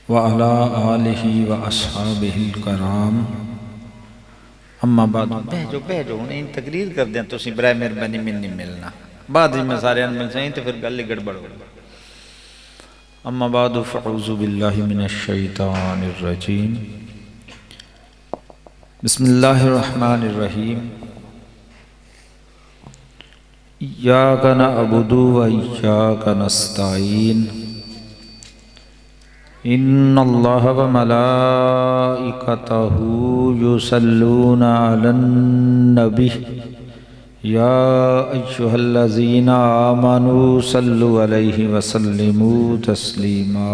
وعلى آلہ واصحابہ الکرام اما بعد۔ بھیجو انہیں تقریر کر دیں تو برائے مہربانی میں نہیں ملنا، بعد میں سارے مل جائیں تو پھر گل گڑبڑ ہو۔ اما بعد فاعوذ باللہ من الشیطان الرجیم، بسم اللہ الرحمن الرحیم۔ ایاک نعبد و ایاک نستعین، ان اللہ و ملائکتہ یصلون علی النبی یا ایھا الذین آمنوا صلوا علیہ وسلموا تسلیما۔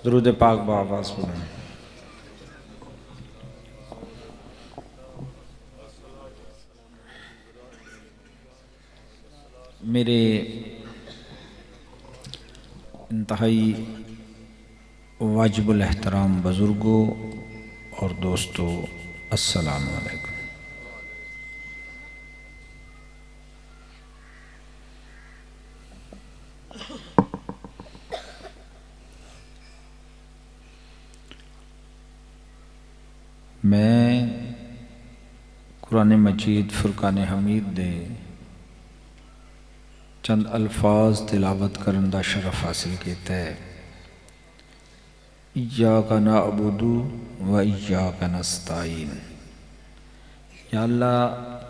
درود پاک بآواز پڑھیں۔ میرے انتہائی واجب الاحترام بزرگوں اور دوستوں، السلام علیکم۔ میں قرآن مجید فرقان حمید دے چند الفاظ تلاوت کرن دا شرف حاصل کیتا ہے۔ ایاک نعبد و ایاک نستعین، یا اللہ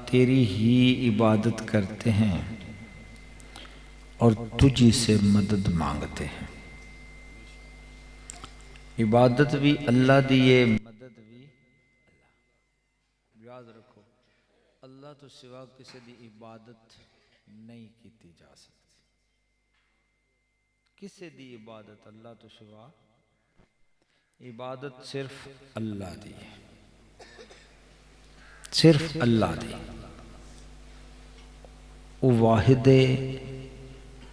تیری ہی عبادت کرتے ہیں اور تجھی سے مدد مانگتے ہیں۔ عبادت بھی اللہ دیئے، مدد بھی اللہ۔ یاد رکھو اللہ تو سوا کسی دی عبادت نہیں کیتی جا سکتی، کسی دی عبادت اللہ تو سوا، عبادت صرف اللہ دی ہے، صرف اللہ دی۔ او واحد ہے،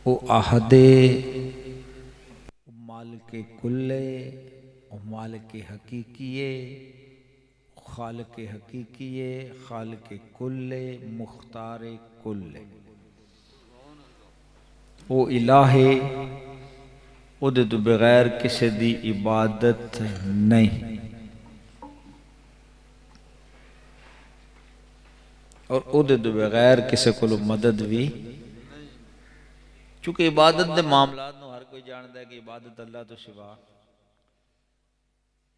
او احد ہے، او مالک کل ہے، او مالک حقیقی ہے، خالق حقیقی ہے، خالق کل ہے، مختار کل ہے۔ وہ الہ ہے، او دے تو بغیر کسی دی عبادت نہیں، اور او دے تو بغیر کسی کو مدد بھی، چونکہ عبادت دے معاملات نو ہر کوئی جانتا ہے کہ عبادت اللہ تو سوا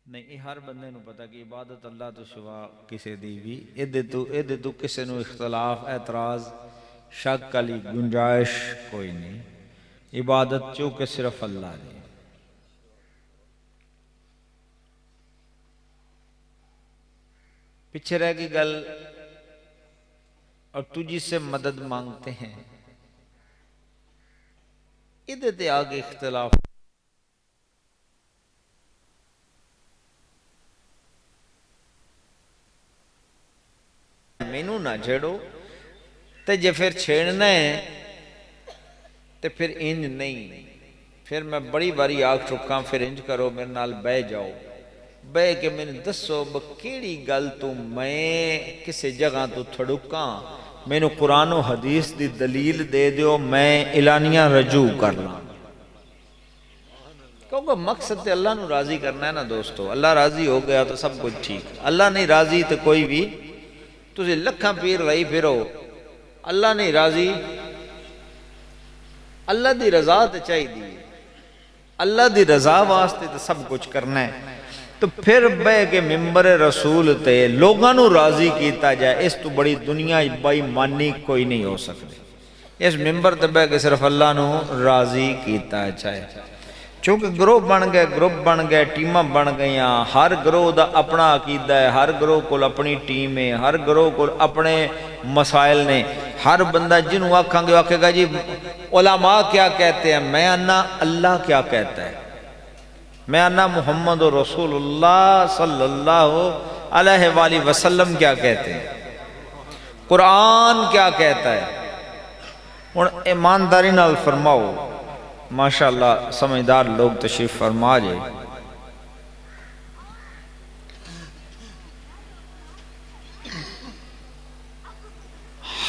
نہیں، یہ ہر بندے نو پتا کہ عبادت اللہ تو سوا کسی دی بھی، اے دے تو کسی نو اختلاف، اعتراض، شک علی گنجائش کوئی نہیں۔ عبادت چونکہ صرف اللہ دی۔ پیچھے رہ گئی گل، اور تجھی سے مدد مانگتے ہیں، ادھے تے آگے اختلاف۔ مینوں نہ چھیڑو، تے جے پھر چھیڑنا ہے تے پھر انج نہیں، پھر میں بڑی باری آگ چکاں، پھر انج کرو میرے نال بے جاؤ، بے کہ میں نے دسو بکیڑی گل تو میں کسی جگہ تو تھڑکاں، میں نے قرآن و حدیث دی دلیل دے دیو، میں اعلانیہ رجوع کرنا، کیونکہ مقصد تے اللہ نو راضی کرنا ہے نا دوستو۔ اللہ راضی ہو گیا تو سب کچھ ٹھیک، اللہ نہیں راضی تو کوئی بھی تجھے لکھاں پیر رہی پھرو، اللہ نہیں راضی، اللہ دی رضا تے چاہی دی، اللہ دی رضا واسطے تے سب کچھ کرنا ہے، تو پھر بے کہ ممبر رسول تے لوگاں نو راضی کیتا جائے، اس تو بڑی دنیا بے مانی کوئی نہیں ہو سکتی۔ اس ممبر تے بے کہ صرف اللہ نو راضی کیتا جائے، چونکہ گروہ بن گئے، ٹیمہ بن گئیاں، ہر گروہ دا اپنا عقیدہ ہے، ہر گروہ کو اپنی ٹیم ہے، ہر گروہ کو اپنے مسائل نے، ہر بندہ جنہوں آکھاں گے آکھے گا جی علماء کیا کہتے ہیں، میں انا اللہ کیا کہتا ہے، میں انا محمد رسول اللہ صلی اللہ علیہ وآلہ وسلم کیا کہتے ہیں، قرآن کیا کہتا ہے۔ اور ایمانداری نال فرماؤ، ماشاءاللہ سمجھدار لوگ تشریف فرما جائے،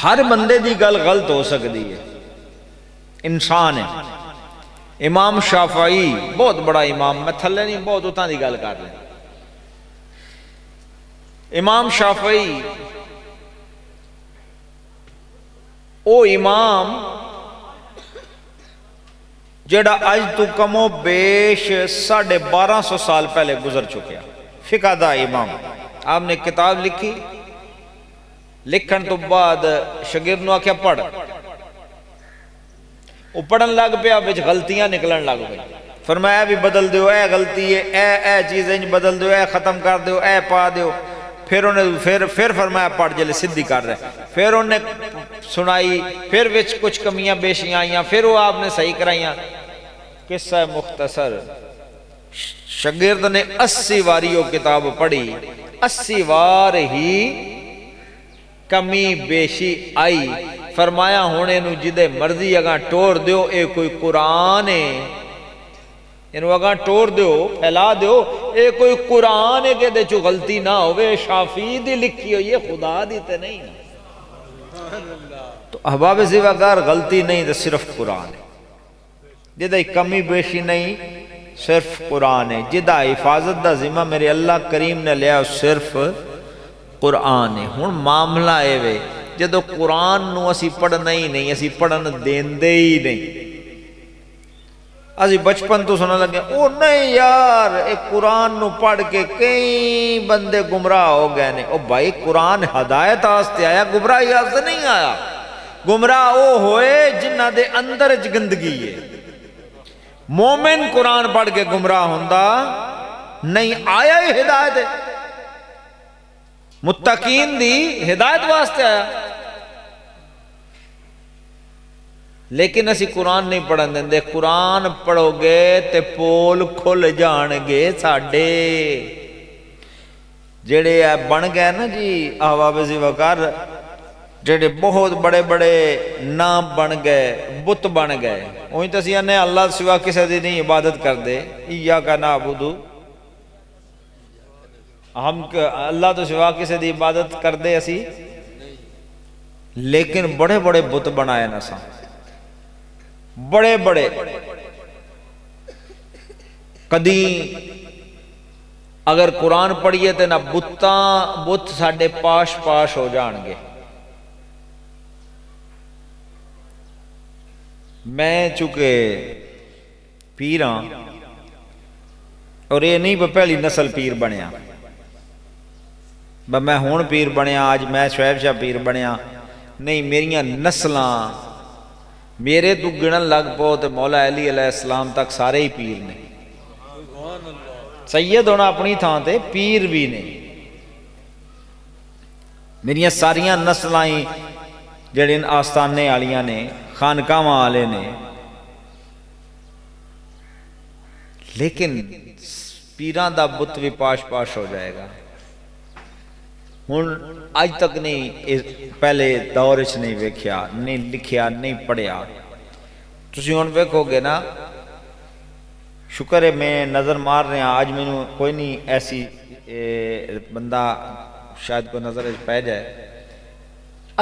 ہر بندے دی گل غلط ہو سکتی ہے، انسان ہے، امام شافعی بہت بڑا امام، میں تھلے نہیں بہت اتنا دی گل کر لیں. امام شافعی او امام جڑا اج تو کم و بیش 1250 سال پہلے گزر چکیا، فقہ دا امام. آپ نے کتاب لکھی، لکھن تو بعد شاگرد نو آکھیا پڑھ، وہ پڑھن لگ پیا، وچ غلطیاں نکلن لگ پئی. فرمایا بھی بدل دیو، اے غلطی ہے، اے چیز انج بدل دیو، اے ختم کر دیو، اے پا دیو. پھر فرمایا پڑھ جلے سدھی کر رہے. پھر انہوں نے سنائی، پھر وچ کچھ کمیاں بیشیاں آئیاں، پھر وہ آپ نے صحیح کرائیاں. قصہ مختصر، شاگرد نے 80 واری وہ کتاب پڑھی، 80 وار ہی کمی بیشی آئی. فرمایا ہونے نو جدے مرضی اگاں ٹور دیو، اے کوئی قرآن ہے، انہوں اگاں ٹور دیو، پھیلا دیو، اے کوئی قرآن ہے کہ دے چو غلطی نہ ہوئے، شافی دی لکھی ہو، یہ خدا دیتے نہیں. تو احباب زیوگار غلطی نہیں تو صرف قرآن ہے، جدہ کمی بیشی نہیں، صرف قرآن ہے. جدہ حفاظت دا ذمہ میرے اللہ کریم نے لیا صرف قرآن ہے. ہن معاملہ اے وے جدو قرآن نو اسی پڑھنا ہی نہیں، اسی پڑھن دیندے ہی نہیں. اسی بچپن تو سننے لگے او نہیں یار ایک قرآن نو پڑھ کے کئی بندے گمراہ ہو گئے نے. او بھائی قرآن ہدایت آستے آیا، گمراہی آستے نہیں آیا. گمراہ او ہوئے جنہ دے اندر گندگی ہے. مومن قرآن پڑھ کے گمراہ ہوندہ نہیں، آیا ہی ہدایت ہے، متقین دی ہدایت واسطے آیا. لیکن اسی قرآن نہیں پڑھن دیں دے. قرآن پڑھو گے تے پول کھل جان گے ساڑھے. جڑے بن گئے نا جی احباب زیوگار، جڑے بہت بڑے بڑے نام بن گئے، بت بن گئے. وہیں تسیح نے اللہ سوا کسی دی نہیں عبادت کر دے، ایاک نعبدو، ہم اللہ تو سوا کسی دی عبادت کر دے اسی. لیکن بڑے بڑے بت بنائے نساں، بڑے بڑے. کدی اگر قرآن پڑھیے تے نہ بت ساڑھے پاش پاش ہو جان گے. میں چونکہ پیراں اور یہ نہیں پہلی نسل پیر بنیا، میں ہون پیر بنیا، آج میں شعیب شاہ پیر بنیا نہیں. میریاں نسلاں میرے تو گنن لگ پو تے مولا علی علیہ السلام تک سارے ہی پیر نے. سید ہونا اپنی تھان تے پیر بھی نے. میریاں ساریاں نسلاں ہی جڑے آستانے آلیاں نے، خانقاہ والے نے. لیکن پیران دا بت بھی پاش پاش ہو جائے گا. ہن آج تک نہیں، پہلے دور اچھ نہیں ویکھیا، نہیں لکھیا، نہیں پڑھیا. تسی ہن ویکھو گے نا، شکر ہے میں نظر مار رہے ہیں آج میں نے کوئی نہیں ایسی بندہ شاید کوئی نظر پہ جائے.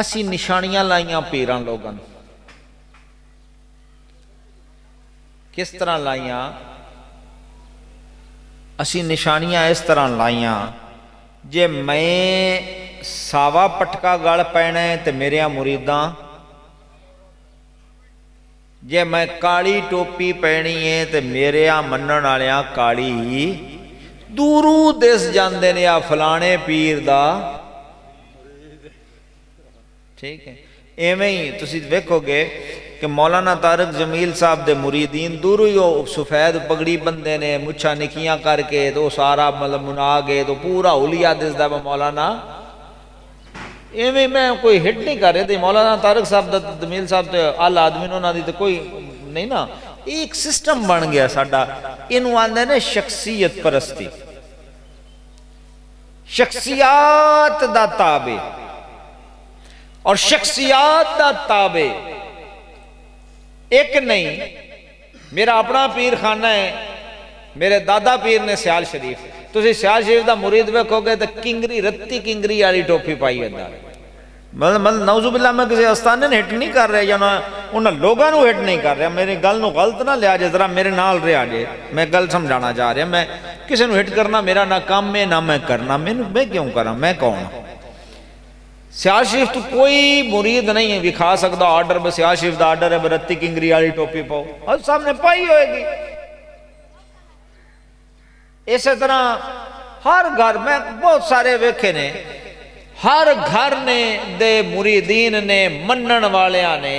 اسی نشانیاں لائیاں پیران لوگاں. کس طرح لائیاں؟ اسی نشانیاں اس طرح لائیاں جے میں ساوا پٹکا گل پینا ہے تے میرے مریداں، جے میں کالی ٹوپی پہنی ہے تے میرے منن والیاں کالی دوروں دس جاندے نے آ فلانے پیر دا. ٹھیک ہے، ایویں ہی تسی ویکھو گے کہ مولانا طارق جمیل صاحب دے مریدین دوروں ہی سفید پگڑی بندے نے، مچھا نکیاں کر کے تو سارا مطلب منا گئے تو پورا اولیاء دسدا مولانا. ایویں میں کوئی ہٹ نہیں کر رہے تھے. مولانا طارق صاحب جمیل صاحب تے اعلی آدمی انہاں دی تے کوئی نہیں نا. ایک سسٹم بن گیا ساڈا، اینوں آندے نے شخصیت پرستی، شخصیات دا تابع اور شخصیات دا تابع ایک نہیں. میرا اپنا پیر خانہ ہے، میرے دادا پیر نے سیال شریف. تسی سیال شریف دا مرید ویکھو گے تے کنگری رتی کنگری والی ٹوپی پائی ہوندا. مطلب نعوذ باللہ میں کسی استانے نے ہٹ نہیں کر رہا یا انہاں لوگاں نو ہٹ نہیں کر رہا، میری گل نو غلط نہ لیا جے، ذرا میرے نال رہا جے، میں گل سمجھانا چاہ رہا، میں کسی نو ہٹ کرنا میرا نہ کام ہے نہ میں کرنا، میں کیوں کرا، میں کون؟ سیاض شریف تو کوئی مرید نہیں ہے دکھا سکتا آرڈر بس سیاض شریف دا آرڈر ہے برتی کنگری والی ٹوپی پاؤ، اور سامنے پائی ہوئے گی۔ اسی طرح ہر گھر میں بہت سارے ویکھے نے، ہر گھر نے دے مریدین نے منن والیاں نے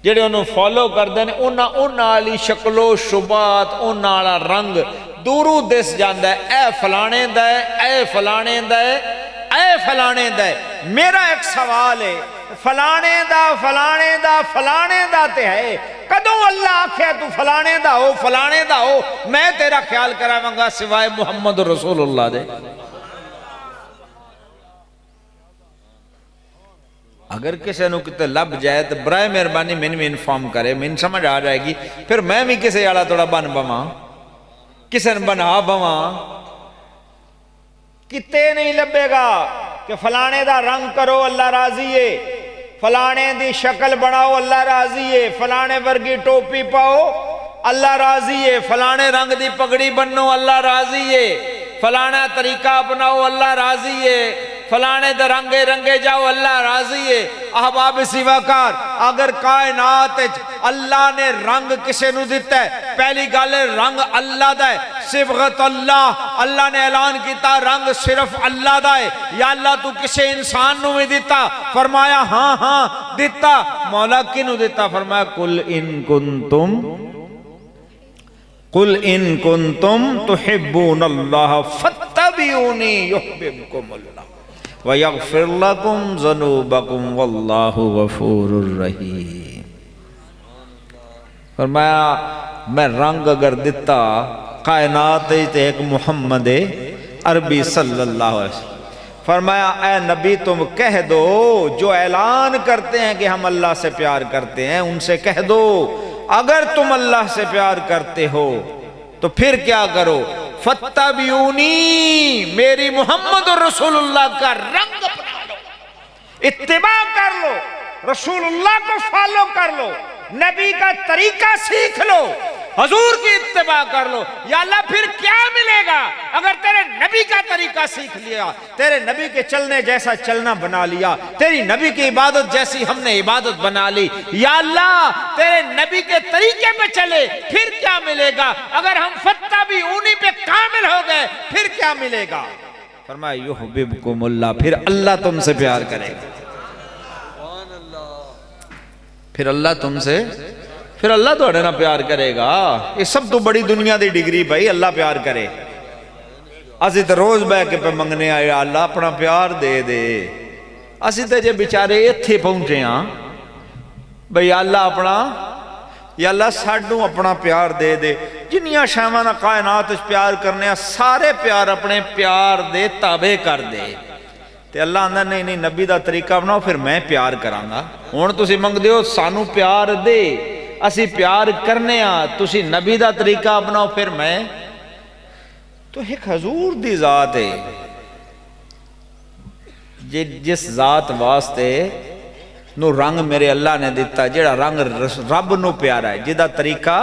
جڑے انہوں فالو کردے نے انہاں والی شکل و شبات انہاں والا رنگ دورو دس جاندا ہے، اے فلانے دا ہے، اے فلانے دا ہے، اے فلانے دا ہے۔ میرا ایک سوال ہے، فلانے دا فلانے دا فلانے دا تے ہے، کدوں اللہ آکھے تو فلانے دا ہو فلانے دا ہو، میں تیرا خیال کراواں گا سوائے محمد رسول اللہ دے۔ اگر کسی نو کتے لب جائے تو برائے مہربانی میں انفارم کرے، میں سمجھ آ جائے گی، پھر میں بھی کسی آڑا توڑا بن بواں، کسی نے بنا بواں، کتے نہیں لبے گا کہ فلانے دا رنگ کرو اللہ راضی ہے، فلانے دی شکل بناؤ اللہ راضی ہے، فلانے ورگی ٹوپی پاؤ اللہ راضی ہے، فلانے رنگ دی پگڑی بنو اللہ راضی ہے، فلانا طریقہ اپناؤ اللہ راضی ہے، فلانے دے رنگے رنگے جاؤ اللہ راضی ہے۔ احباب سیواکار، اگر کائنات اللہ نے رنگ کسے نو دیتا ہے، پہلی گل رنگ اللہ دا ہے، صبغت اللہ، اللہ نے اعلان کیتا رنگ صرف اللہ دا ہے، یا اللہ تو کسے انسان نو میں دیتا؟ فرمایا ہاں ہاں دیتا۔ مولا کنو دیتا؟ فرمایا قل ان کنتم تحبون اللہ فاتبعونی یحببکم اللہ وَيَغْفِرْ لَكُمْ ذَنُوبَكُمْ وَاللَّهُ غَفُورٌ رَحِيمٌ۔ فرمایا میں رنگ اگر دیتا کائنات ایک محمد عربی صلی اللہ علیہ وسلم، فرمایا اے نبی تم کہہ دو جو اعلان کرتے ہیں کہ ہم اللہ سے پیار کرتے ہیں، ان سے کہہ دو اگر تم اللہ سے پیار کرتے ہو تو پھر کیا کرو؟ فَاتَّبِعُونِی، میری محمد رسول اللہ کا رنگ اپنا لو، اتباع کر لو، رسول اللہ کو فالو کر لو، نبی کا طریقہ سیکھ لو، حضور کی اتباع کر لو۔ یا اللہ پھر کیا ملے گا؟ اگر تیرے نبی کا طریقہ سیکھ لیا، تیرے نبی کے چلنے جیسا چلنا بنا لیا، تیری نبی کی عبادت جیسی ہم نے عبادت بنا لی، یا اللہ تیرے نبی کے طریقے پہ چلے، پھر کیا ملے گا؟ اگر ہم فاتبعونی پہ کامل ہو گئے پھر کیا ملے گا؟ فرمایا یحببکم اللہ، پھر اللہ تم سے پیار کرے گا، پھر اللہ تم سے، پھر اللہ تو اڑنا پیار کرے گا۔ یہ سب تو بڑی دنیا دی ڈگری بھائی، اللہ پیار کرے۔ اسی تو روز بہ کے پہ منگنے آئے اللہ اپنا پیار دے دے، اسی تو جے بیچارے اتھے پہنچے ہاں بھئی اللہ اپنا، یا اللہ ساڈوں اپنا پیار دے دے۔ جنیاں شامانہ کائنات اس پیار کرنے ہیں سارے پیار اپنے پیار دے تابع کر دے، تے اللہ اندر نہیں نہیں نبی دا طریقہ بناؤ پھر میں پیار کرانگا۔ ہون تسی منگ دیو سانو پیار دے، اسی پیار کرنے ہاں، تسی نبی دا طریقہ اپناؤ پھر میں۔ تو ایک حضور دی ذات ہے جس ذات واسطے نو رنگ میرے اللہ نے دیتا، جڑا رنگ رب نو پیارا ہے، جدہ طریقہ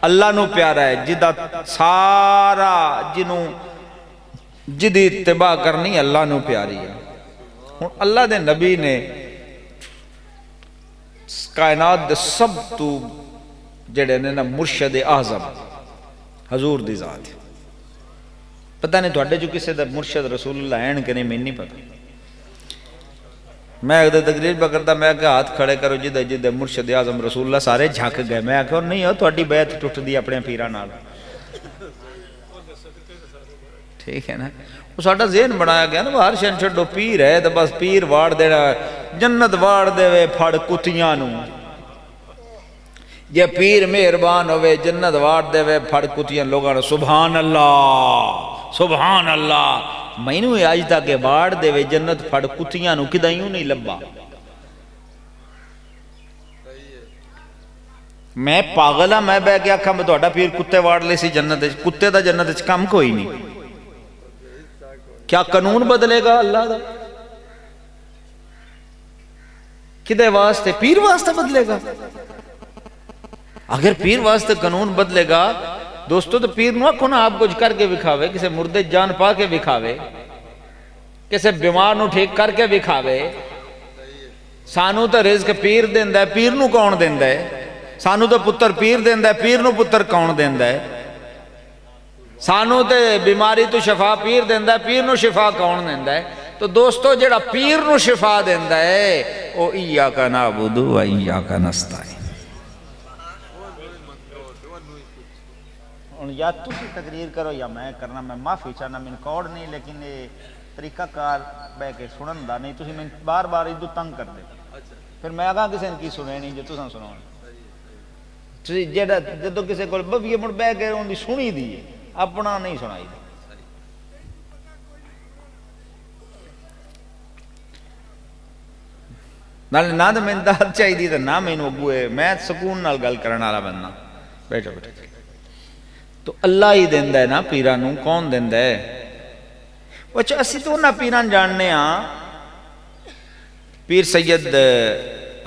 اللہ نو پیارا ہے، جدہ سارا جنوں جدی اتباع کرنی اللہ نو پیاری ہے۔ اللہ دے نبی نے کائنات دے سب تو جڑے نے نا مرشد اعظم حضور دی ذات ہے۔ پتہ نہیں تھوڑے جو کسے دا مرشد رسول اللہ ہیں کہ نہیں، میں نہیں پتہ۔ میں اگر تقریر پہ کرتا میں کہ ہاتھ کھڑے کرو جدہ جدہ مرشد اعظم رسول اللہ، سارے جھاک گئے۔ میں کہا نہیں ہو تھوڑی بیعت ٹوٹ دی اپنے پیرا نال، ٹھیک ہے نا۔ وہ ساڑھا ذہن بنایا گیا نا، وہ ہر شن چھڑو پیر ہے تو بس پیر وار دینا، جنت وار دے وے پھڑ کتیاں نو، یہ پیر مہربان ہوئے جنت وار دے وے پھڑ کتیاں لوگاں نو۔ سبحان اللہ سبحان اللہ، میں نو آج تک وار دے وے جنت پھڑ کتیاں نو کدہ یوں نہیں لبا۔ میں پاگل ہاں، میں بے گیا کھا میں توڑا پیر کتے وار لے سی جنت، کتے دا جنت کم کوئی نہیں۔ کیا قانون بدلے گا اللہ دا؟ کدے واسطے؟ پیر واسطے بدلے گا؟ اگر پیر واسطے قانون بدلے گا دوستو تو پیر نو آکھو نا آپ کچھ کر کے بکھاوے، کسے مردے جان پا کے بکھاوے، کسے بیمار نو ٹھیک کر کے بکھاوے۔ سانو تو رزق پیر دیندہ ہے، پیر نو کون دیندہ ہے؟ سانو تو پتر پیر دیندہ ہے، پیر نو پتر کون دیندہ ہے؟ سانو تے بیماری تو شفا پیر دیندہ ہے، پیر نو شفا کون دیندہ ہے؟ تو دوستو جڑا پیر نو شفا دیندہ ہے او ایاک نعبد و ایاک نستعین۔ یا تسی تقریر کرو یا میں کرنا، میں معافی چاہنا، میں کوڈ نہیں، لیکن یہ طریقہ کار بے کے سنن دا نہیں، تسی میں بار بار ادو تنگ کر دے، پھر میں آگاں کسی نے کی سنے نہیں جو تساں سنو۔ جدو کسی کو ببیے مڑ بے کے ان دی سنی دی اپنا نہیں سنائی دی۔ نہ تو میں داد چاہی دی نہ میں اگوئے، میں سکون نال گل کرنا والا بننا۔ بیٹھو بیٹھو، تو اللہ ہی دیندہ ہے نا پیرانو، کون دیندہ ہے؟ وچہ اسی تو نہ پیران جاننے ہاں، پیر سید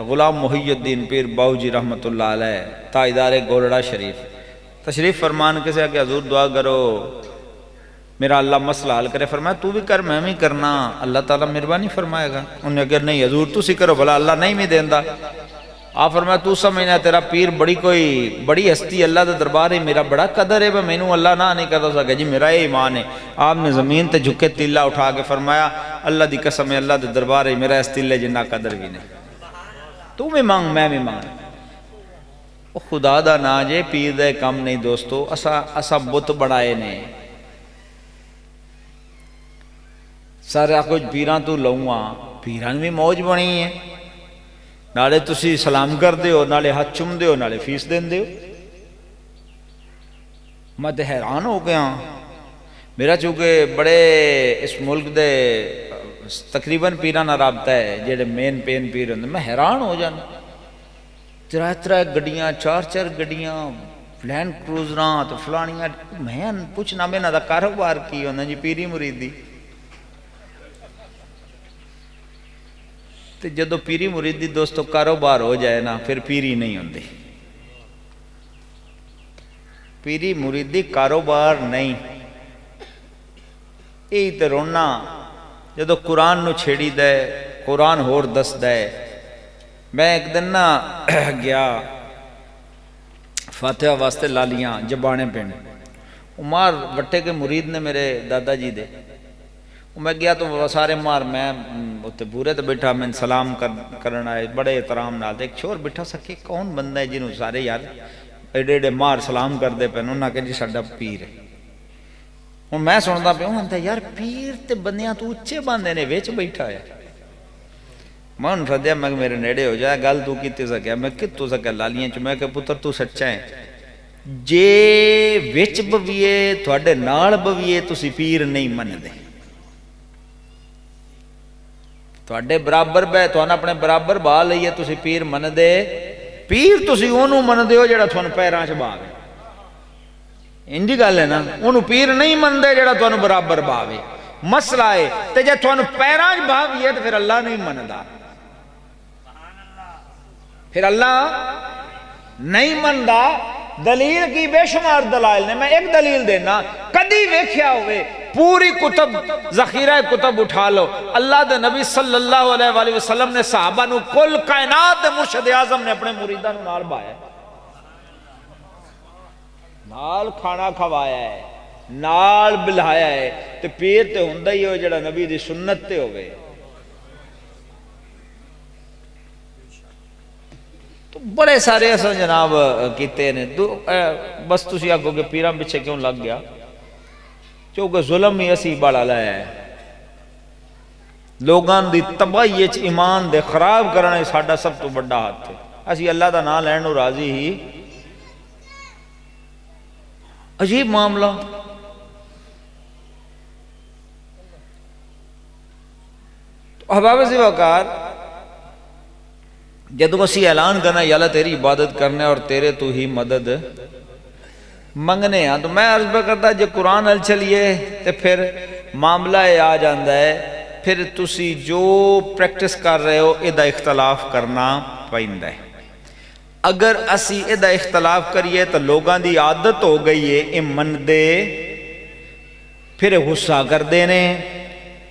غلام محی الدین پیر باؤ جی رحمت اللہ علیہ تاجدار گولڑا شریف تشریف فرمان کسے کہ حضور دعا کرو میرا اللہ مسئلہ حل کرے، فرمایا تو بھی کر میں بھی کرنا، اللہ تعالیٰ مہربانی فرمائے گا۔ انہوں نے کہا نہیں حضور تسی کرو بھلا اللہ نہیں بھی دیندہ۔ آپ فرمایا تو سمجھنا تیرا پیر بڑی ہستی اللہ دے دربار ہے، میرا بڑا قدر ہے، میں نو اللہ نہ نہیں کرتا سکے جی میرا یہ ایمان ہے۔ آپ نے زمین تے جھکے تیلہ اٹھا کے فرمایا اللہ دی قسم ہے اللہ دے دربار ہے میرا اس تیلے جنہ قدر بھی نہیں، تو بھی مانگ میں بھی مانگ۔ خدا دا نا جے پیر دے کم نہیں دوستو، اسا بت بڑھائے نے سارا کچھ پیران تو لوگاں، پیران بھی موج بنی ہے، نالے تسی سلام کر دیو، نالے ہاتھ چم دیو، نالے فیس دین دیو۔ میں تے حیران ہو گیا، میرا چونکہ بڑے اس ملک دے تقریباً پیران رابطہ ہے جیڑے مین پین پیر ہوندے، میں حیران ہو جانا، ترہ گڈیاں، چار گڈیاں، لینڈ کروزراں تو فلانیاں، میں پوچھنا میں نہ دا کاروبار کی ہونا جی پیری مریدی۔ تو جدو پیری مریدی دوستو کاروبار ہو جائے نا پھر پیری نہیں ہوندی، پیری مریدی کاروبار نہیں۔ یہی تے رونا جدو قرآن نو چھیڑی دے، قرآن ہور دس دے۔ میں ایک دن نا گیا فاتحہ واسطے لالیاں جبانے پینڈ، عمار وٹے کے مرید نے میرے دادا جی دے، میں گیا تو سارے مار میں پورے تو بیٹھا، میں سلام کرنا ہے بڑے احترام نال، ایک چھوڑ بیٹھا سکے کون بندہ ہے جنہوں سارے یار ایڈے ایڈے مار سلام کر دے پہنوں نہ کہ جی ساڈا پیر ہے۔ ہوں میں سنتا پہ ہوں انتا یار پیر تے بندیاں تو اچھے باندھے نے ویچ بیٹھا ہے۔ میں ان فدیا میں میرے نیڑے ہو جائے گل تو کیتے سکیا، میں کتو سکیا لالیاں چ، میں کہ پتر تو سچا ہے جے ویچ بویے تھوڑے نال بویے تسی پیر نہیں من دے، تھوڑے برابر بے تو اپنے برابر با لئیے تسی پیر من دے، پیر تسی انہوں من دے ہو جڑا تھوڑا پیران چ باوے، انجی گل ہے نا، انہوں پیر نہیں من دے جڑا تھوڑا برابر باوے۔ مسئلہ ہے تے جے تھوڑا پیران چ باویے تو پھر اللہ نہیں من دا، پھر اللہ نہیں من دا۔ دلیل کی بے شمار دلائل نے، میں ایک دلیل دینا، کدی ویکھیا ہوئے پوری کتب ذخیرہ کتب اٹھا لو، اللہ دے نبی صلی اللہ علیہ وآلہ وسلم نے صحابہ نو کل کائنات دے مرشد اعظم نے اپنے مریداں نو نال بایا ہے، نال کھانا کھوایا ہے، نال بلایا ہے، تے پیر تے ہوندہ ہی ہو جڑا نبی دی سنت تے ہوئے۔ تو بڑے سارے ایسا جناب کیتے ہیں، بس تسی آگو کہ پیران پچھے کیوں لگ گیا، چونکہ ظلم ہی اسی بڑا لائے ہے، لوگان دی تباہی اچ ایمان دے خراب کرنے ساڑھا سب تو بڑا ہاتھ ہے۔ اسی اللہ دا نام لینو راضی ہی، عجیب معاملہ۔ احباب سے وقار جدو اسی اعلان کرنا یا اللہ تیری عبادت کرنے اور تیرے تو ہی مدد منگنے ہیں، تو میں عرض کرتا جب قرآن ال چلیے تو پھر معاملہ آ جاندہ ہے پھر تسی جو پریکٹس کر رہے ہو یہ اختلاف کرنا پیندا ہے۔ اگر اسی یہ اختلاف کریے تو لوگاں دی عادت ہو گئی ہے یہ من دے، پھر غصہ کر دینے،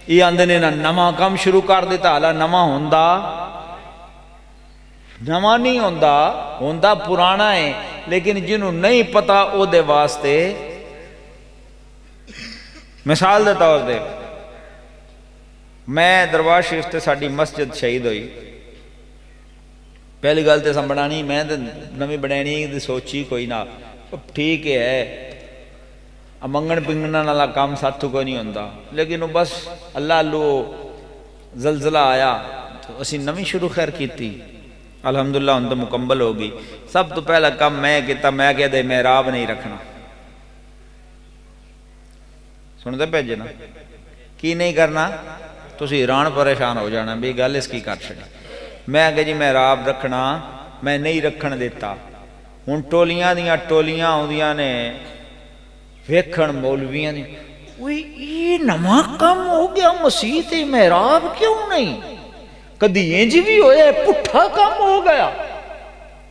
یہ آندے نے نواں کام شروع کر دیتا، حالا نواں ہوندا نواں نہیں ہوندا پرانا ہے، لیکن جنہوں نہیں پتا او دے واسطے مثال دے طور دے میں دربار شریف تے ساڈی مسجد شہید ہوئی، پہلی گل تے سنبھڑانی میں تے نویں بنانی تے سوچی کوئی نہ ٹھیک ہے منگن پنگن والا کام ساتھوں کوئی نہیں ہوندا، لیکن وہ بس اللہ زلزلہ آیا تو اسی نویں شروع خیر کیتی، الحمدللہ ہن تو مکمل ہو گئی۔ سب تو پہلا کام میں کیتا، میں کہتے محراب نہیں رکھنا، سنتے پہ جنا کی نہیں کرنا، تسی حیران پریشان ہو جانا بھی گل اس کی کر چھڑی۔ میں کہ جی محراب رکھنا میں نہیں رکھن دیتا، ہن ٹولیاں دیاں ٹولیاں ہوندیاں نے ویکھن مولویاں دی، اوئے یہ نواں کام ہو گیا مسیح تے محراب کیوں نہیں، کدی انج بھی ہویا پٹھا کام ہو گیا،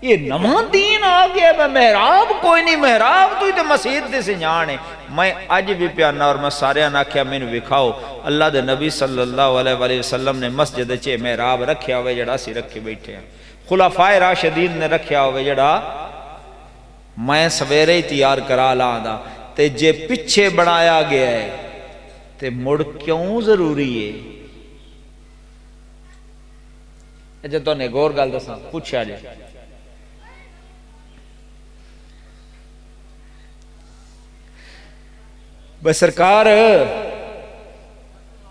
یہ نواں دین آ گیا، میں محراب کوئی نہیں، محراب تو تے مسجد دے سنجان ہے۔ میں اج بھی پیانا اور میں سارے آکھیا مینوں وکھاؤ اللہ دے نبی صلی اللہ علیہ وآلہ وسلم نے مسجد وچ محراب رکھیا ہوئے جڑا اسی رکھے بیٹھے ہیں، خلفائے راشدین نے رکھیا ہوئے جڑا میں سویرے ہی تیار کرا لاں دا، تے جے پیچھے بنایا گیا ہے تے مڑ کیوں ضروری ہے؟ اچھا تو نے غور گل دساں پوچھا جائے، بس سرکار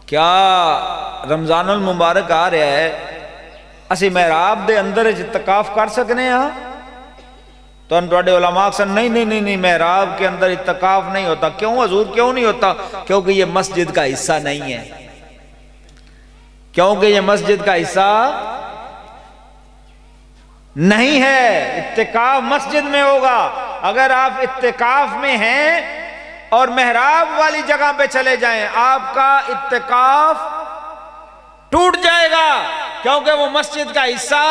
کیا رمضان المبارک آ رہا ہے، اسی محراب دے اندر اعتکاف کر سکنے ہاں؟ تو انہوں علماء اکثر نہیں محراب کے اندر اعتکاف نہیں ہوتا، کیوں حضور کیوں نہیں ہوتا؟ کیونکہ یہ مسجد کا حصہ نہیں ہے، کیونکہ یہ مسجد کا حصہ نہیں ہے، اعتکاف مسجد میں ہوگا۔ اگر آپ اعتکاف میں ہیں اور محراب والی جگہ پہ چلے جائیں آپ کا اعتکاف ٹوٹ جائے گا، کیونکہ وہ مسجد کا حصہ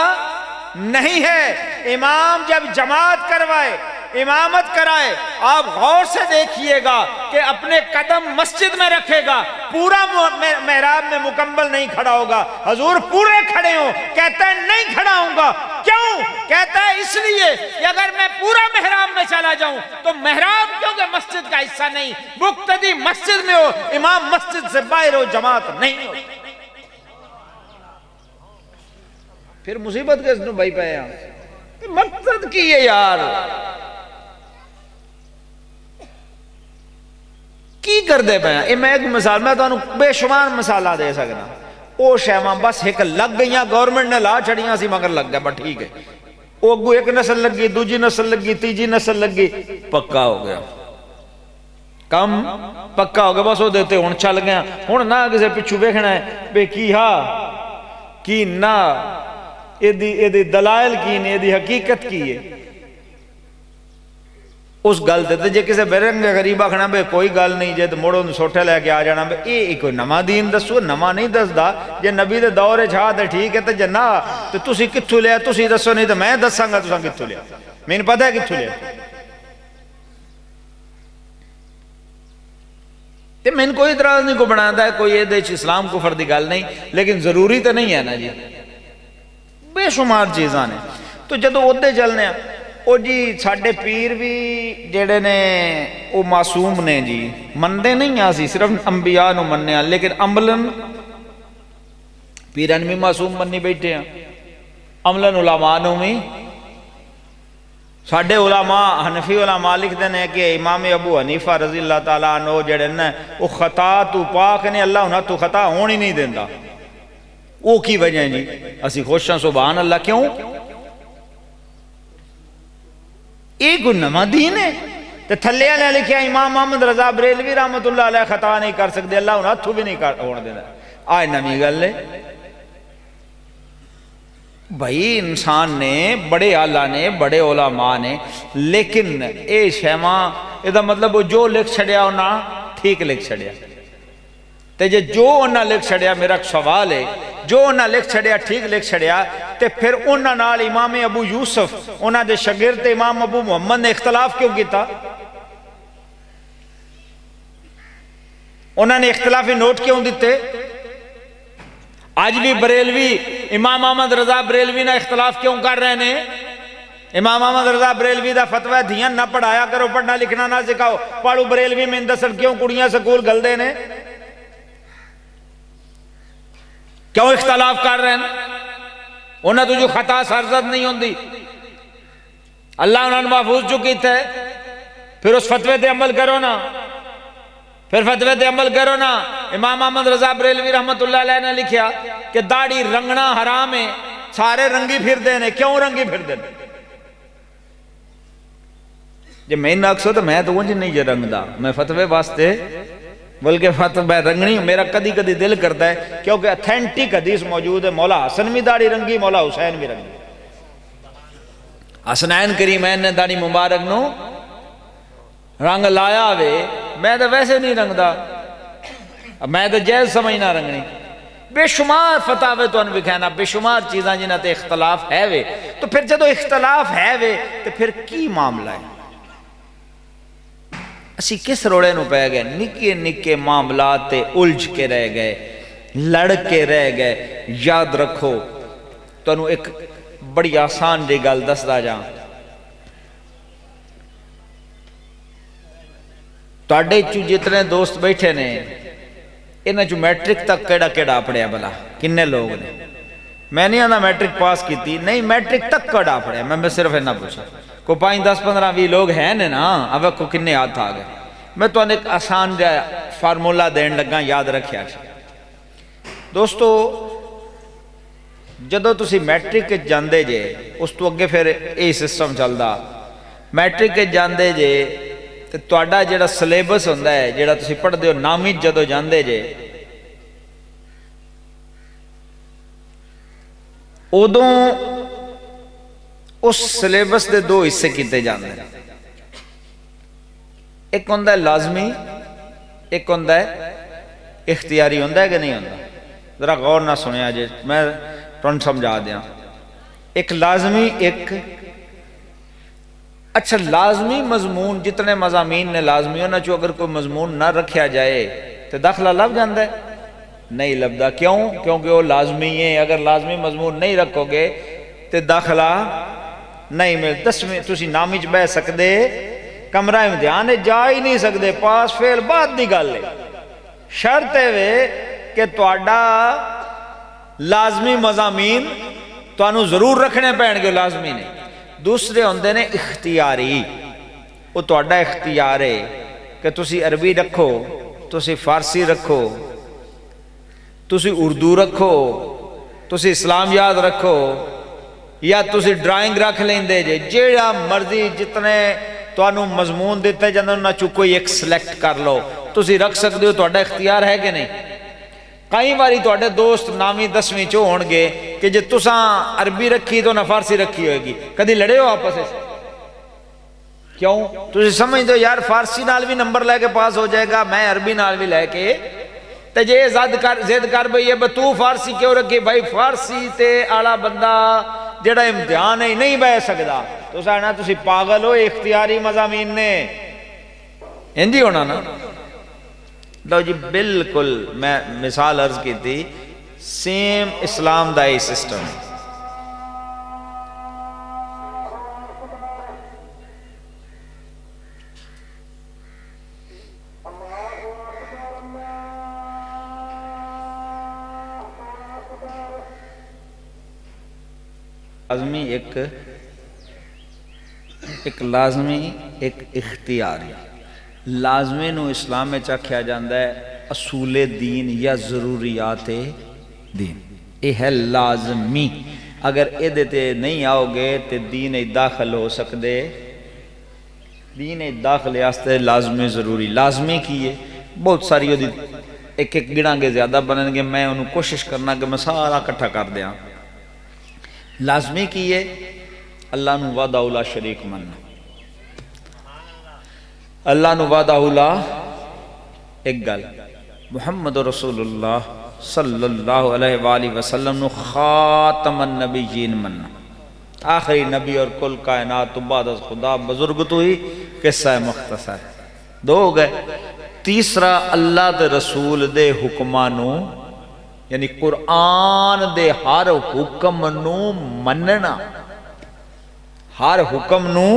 نہیں ہے۔ امام جب جماعت کروائے، امامت کرائے، آپ غور سے دیکھیے گا کہ اپنے قدم مسجد میں رکھے گا، پورا محراب میں مکمل نہیں کھڑا ہوگا۔ حضور پورے کھڑے ہوں، کہتا ہے نہیں کھڑا ہوں گا، کیوں؟ کہتا ہے اس لیے کہ اگر میں پورا محراب میں چلا جاؤں تو محراب کیونکہ مسجد کا حصہ نہیں، مقتدی مسجد میں ہو، امام مسجد سے باہر ہو، جماعت نہیں ہو۔ پھر مصیبت کس نو بھائی پہ ہیں، مقصد کی ہے یار، کی کر دے پہ ہیں؟ میں ایک مثال میں تو بے شمار مثالہ دے سکنا، او شیمہ بس ایک لگ گئیاں، گورنمنٹ نے لا چھڑیاں سی مگر لگ گیا، بس ٹھیک ہے، او اگو ایک نسل لگی، دوجی نسل لگی، تیجی نسل لگی، پکا ہو گیا، کم پکا ہو گیا، بس وہ دیتے ہون چل گیا، ہون نہ کسے پچھو بیکھنا ہے بے کی ہاں کی نہ یہ دلائل کی نہیں، یہ حقیقت کی ہے، اس گل دیتے جے کسے بیرنگ غریبہ کھنا بے کوئی گل نہیں، جے موڑوں سوٹھے لے کے آ جانا بے یہ کوئی نما دین دسو، نما نہیں دس دا، جے نبی دے دورے چھا دے ٹھیک ہے، جے نا تو تسی کتھو لیا، تسی دسو نہیں تو میں دساں گا تساں کتھو لیا، میں نے پتہ ہے کتھو لیا، تے میں نے کوئی اعتراض نہیں کو بناتا ہے، کوئی یہ دیچ اسلام کو فردی گل نہیں، لیکن ضروری تو نہیں ہے نا جی، بے شمار چیزاں نے۔ تو جدو ادھے چلنے ہیں او جی ساڑھے پیر بھی جڑے نے او معصوم نے جی، مندے نہیں آسی صرف انبیاء نو مننے ہیں، لیکن عملاً پیران بھی معصوم مننی بیٹھے ہیں، عملاً علماء نو بھی۔ ساڑھے علماء حنفی علماء لکھ دینے کہ امام ابو حنیفہ رضی اللہ تعالیٰ عنہ جڑے نے او خطا تو پاک نے، اللہ انہاں تو خطا ہونی نہیں دیندہ، وہ کی وجہ جی اسی خوشاں سبحان اللہ، کیوں؟ ایک نما دین ہے، تو تھلے علیہ لکھیا امام محمد رضا بریلوی رحمت اللہ علیہ خطا نہیں کر سکتے، اللہ انہاں تو بھی نہیں ہونے دینا، آئے نمی گل ہے بھائی، انسان نے بڑے آلہ نے بڑے علماء نے، لیکن اے شیمہ ادا مطلب جو لکھ چھڑیا ہونا ٹھیک لکھ چھڑیا، تے جے جو انہاں لکھ چھڑیا، میرا سوال ہے، جو انہاں لکھ چھڑیا ٹھیک لکھ چھڑیا، تے پھر انہاں نال امام ابو یوسف انہاں دے شاگرد امام ابو محمد نے اختلاف کیوں کیتا؟ انہوں نے اختلافی نوٹ کیوں دیتے؟ آج بھی بریلوی امام احمد رضا بریلوی نہ اختلاف کیوں کر رہے ہیں؟ امام احمد رضا بریلوی دا فتوہ دھیاں نہ پڑھایا کرو، پڑھنا لکھنا نہ سکھاؤ، پڑھو بریلوی میں اندسر کیوں کڑیاں سکول گل دے نے؟ کیوں اختلاف کر رہے ہیں؟ انہوں تو جو خطا سرزد نہیں ہوندی، اللہ انہوں نے محفوظ جو کیتا ہے، پھر اس فتوے تے عمل کرو نا، پھر فتوے تے عمل کرو نا۔ امام احمد رضا بریلوی رحمت اللہ علیہ نے لکھیا کہ داڑھی رنگنا حرام ہے، سارے رنگی پھر دینے، کیوں رنگی پھر دینے؟ جب میں ناکسو تو میں تو وہ نہیں جے رنگ دا، میں فتوے واسطے بلکہ فتوہ رنگنی میرا کدی کدی دل کرتا ہے، کیونکہ اتھینٹک حدیث موجود ہے، مولا حسن بھی داڑھی رنگی، مولا حسین بھی رنگی، حسنین کریمین نے داڑھی مبارک نو رنگ لایا ہوئے، میں تو ویسے نہیں رنگ دا، میں تو جائز سمجھنا رنگنی۔ بے شمار فتاوے تو انہوں کہنا، بے شمار چیزاں جنہاں تے اختلاف ہے وے، تو پھر جدو اختلاف ہے وے تو پھر کی معاملہ ہے؟ اسی کس روڑے نو پہ گئے؟ نکے نکے معاملات تے الجھ کے رہ گئے، لڑ کے رہ گئے۔ یاد رکھو تو انہوں ایک بڑی آسان دی گل دس دا جاں، تاڑے چو جتنے دوست بیٹھے نے انہیں جو میٹرک تک کیڑا کیڑا پڑھیا بلا کنے لوگ نے؟ میں نہیں آنا میٹرک پاس کی تھی، نہیں میٹرک تک کیڑا پڑھیا، میں صرف اینا پوچھا کو 5 10 15 20 لوگ ہیں نا، اب کو کنے ہاتھ آ گئے؟ میں تو ایک آسان جا فارمولا دین لگا، یاد رکھیا دوستو، جدو تسی میٹرک جاندے جے اس تو اگے پھر اے سسٹم چلدا، میٹرک جاندے جے تو تواڈا جڑا سلیبس ہوندا ہے، جڑا تسی پڑھ دیو نامی جدو جاندے جے، ادوں اس سلیبس دے 2 حصے کیتے جاندے ہیں، ایک ہوندا ہے لازمی، ایک ہوندا ہے اختیاری، ہوندا ہے کہ نہیں ہوندا؟ ذرا غور نہ سنیا جے، میں تھانوں سمجھا دیاں۔ ایک لازمی، ایک اچھا لازمی مضمون، جتنے مضامین نے لازمی ہونا چاہو، اگر کوئی مضمون نہ رکھیا جائے تو داخلہ لب جاندہ ہے؟ نہیں لبدا، کیوں؟ کیونکہ وہ لازمی ہے، اگر لازمی مضمون نہیں رکھو گے تو داخلہ نہیں مل۔ 10ویں تسی نامی چ بہ سکدے، کمرہ امتحان جا ہی نہیں سکدے، پاس فیل بعد دی گل ہے، شرط ہے کہ تواڈا لازمی مضامین تانوں ضرور رکھنے پین گے، لازمی نہیں۔ دوسرے ہوندے نے اختیاری، وہ تواڈا اختیار ہے کہ تسی عربی رکھو، تسی فارسی رکھو، تسی اردو رکھو، تسی اسلام یاد رکھو، یا تسی ڈرائنگ رکھ لیندے جے، جیڑا مرضی جتنے تانوں مضمون دیتے جاندے نہ چو کوئی ایک سلیکٹ کر لو، تسی رکھ سکتے ہو، تواڈا اختیار ہے کہ نہیں؟ کئی باری تواڈے دوست نامی 10ویں چو ہون گے کہ جے تساں عربی رکھی تو نہ فارسی رکھی ہوئے گی، کدی لڑے ہو آپس سے؟ کیوں؟ تسی سمجھ دو یار فارسی نال بھی نمبر لے کے پاس ہو جائے گا، میں عربی نال بھی لے کے، تے جے زد کر بھئی یہ تو فارسی کیوں رکھی؟ بھائی فارسی تے آڑا بندہ جڑا امتحان ہے نہیں بہ سکدا، تو سانا تسی پاگل ہو، اختیاری مضامین نے ہندی ہونا نا۔ لو جی بالکل میں مثال عرض کی تھی، سیم اسلام دا ہی سسٹم ہے۔ لازمی ایک لازمی ایک اختیاری۔ لازمی نو اسلام میں چاکھیا جاندہ ہے اصول دین یا ضروریات دین، یہ ہے لازمی۔ اگر اے دیتے نہیں آؤ گے تو دین داخل ہو سکتے، دین داخل آستے لازمی ضروری۔ لازمی کیے بہت ساری ہو دی، ایک ایک گڑاں گے زیادہ بنن گے، میں انہوں کوشش کرنا کہ میں سارا کٹھا کر دیا۔ لازمی کیے اللہ نو وعدہ اولا شریک مننا، اللہ نو وعدہ اولا ایک گل، محمد رسول اللہ صلی اللہ علیہ وآلہ وسلم نو خاتم النبیین مننا، آخری نبی اور کل کائنات تو بعد از خدا بزرگ تو ہی قصہ مختصر دو ہو گئے۔ تیسرا اللہ دے رسول دے حکمانو یعنی قرآن دے ہر حکم نو مننا، ہر حکم نو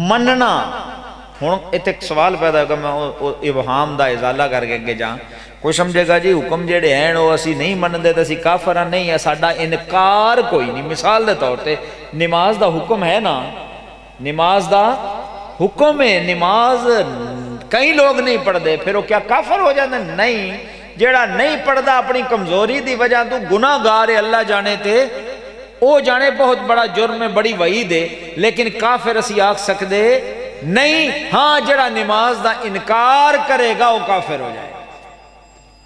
مننا۔ ہوں اتنے ایک سوال پیدا ہوگا، میں ابہام دا ازالہ کر کے جاؤں۔ کوئی سمجھے گا جی حکم جڑے ہیں وہ اسی نہیں منتے تو اسی کافر ہیں، نہیں ہے، ساڈا انکار کوئی نہیں۔ مثال دے طور تے نماز دا حکم ہے نا، نماز دا حکم ہے، نماز کئی لوگ نہیں پڑھتے، پھر وہ کیا کافر ہو جاتے؟ نہیں، جڑا نہیں پڑھتا اپنی کمزوری دی وجہ تو گناہ گار ہے، اللہ جانے تے او جانے بہت بڑا جرم ہے، بڑی وعید ہے، لیکن کافر اسی آکھ سکتے نہیں۔ ہاں جڑا نماز دا انکار کرے گا وہ کافر ہو جائے گا۔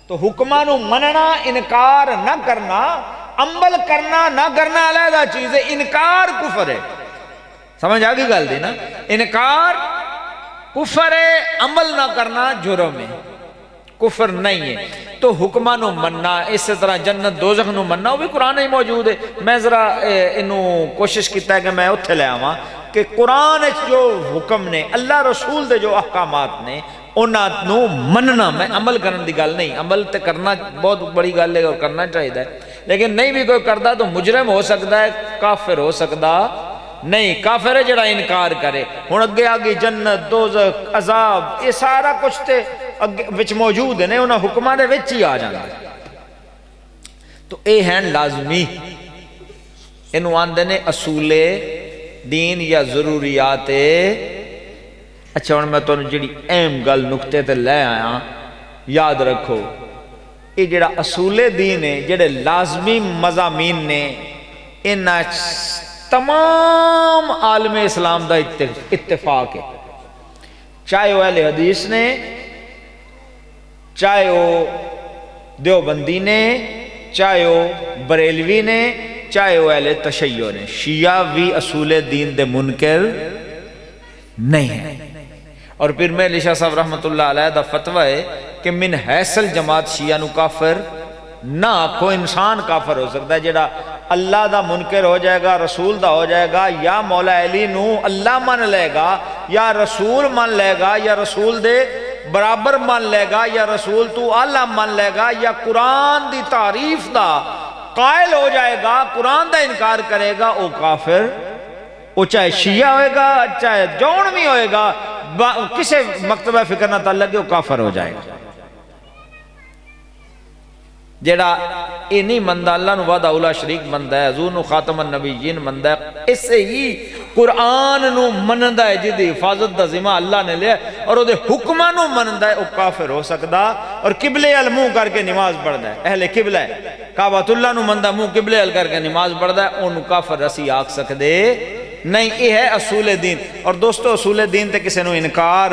تو حکمانو مننا، انکار نہ کرنا، عمل کرنا نہ کرنا علیحدہ چیز ہے، انکار کفر ہے۔ سمجھ آگئی گل دی نا؟ انکار کفر ہے، عمل نہ کرنا جرم ہے، کفر نہیں ہے۔ تو حکمانو مننا، اس طرح جنت دوزخ نو مننا، وہ بھی قرآن ہی موجود ہے۔ میں ذرا انہوں کوشش کیتا ہے کہ میں اتھے لے آواں کہ قرآن جو حکم نے، اللہ رسول دے جو احکامات نے، انہاں نو مننا، میں عمل کرنے دی گل نہیں، عمل تے کرنا بہت بڑی گل ہے اور کرنا چاہیے ہے، لیکن نہیں بھی کوئی کردا تو مجرم ہو سکتا ہے، کافر ہو سکتا نہیں۔ کافر ہے جڑا انکار کرے۔ ہن اگے آگے جنت دوزخ عذاب یہ سارا کچھ تے وچ موجود ہے، انہاں حکماں دے وچ ہی آ جاندا۔ تو اے ہیں لازمی، انہوں آندے نے اصول دین یا ضروریات۔ اچھا ہن میں تانوں جڑی اہم گل نقطے تے لے آیا، یاد رکھو، یہ جڑا اصول دین ہے، جڑے لازمی مضامین نے، انہاں تمام عالم اسلام دا اتفاق ہے، چاہے وہ اہل حدیث نے، چاہے وہ دیوبندی نے، چاہے وہ بریلوی نے، چاہے وہ اہل تشیع نے، شیعہ بھی اصول دین دے منکر نہیں ہے۔ اور پھر میں علی شاہ صاحب رحمت اللہ علیہ دا فتوہ ہے کہ من حیث جماعت شیعہ نو کافر نہ آکھو، انسان کافر ہو سکتا ہے جڑا اللہ دا منکر ہو جائے گا، رسول دا ہو جائے گا، یا مولا علی نو اللہ من لے گا، یا رسول من لے گا، یا رسول دے برابر من لے گا، یا رسول تو اللہ من لے گا، یا قرآن دی تعریف دا قائل ہو جائے گا، قرآن دا انکار کرے گا، وہ کافر، وہ چاہے شیعہ ہوئے گا، چاہے جونوی ہوئے گا، کسے مکتبہ فکر نہ تعلق ہے، وہ کافر ہو جائے گا۔ جیڑا انہی مندہ اللہ نو وعدہ اولا شریک مندہ ہے، حضور نو خاتم النبیین مندہ ہے، اس سے ہی قرآن نو مندہ ہے، جدی حفاظت دا ذمہ اللہ نے لیا، اور وہ دے حکمہ نو مندہ ہے، وہ کافر ہو سکتا، اور قبلے المو کر کے نماز پڑھتا ہے، اہل قبلہ ہے، کعبۃ اللہ نو مندہ منہ قبلے ال کر کے نماز پڑھتا ہے، انہوں کافر رسی آکھ سکتے نہیں۔ یہ ہے اصول دین۔ اور دوستو اصول دین تے کسے نو انکار،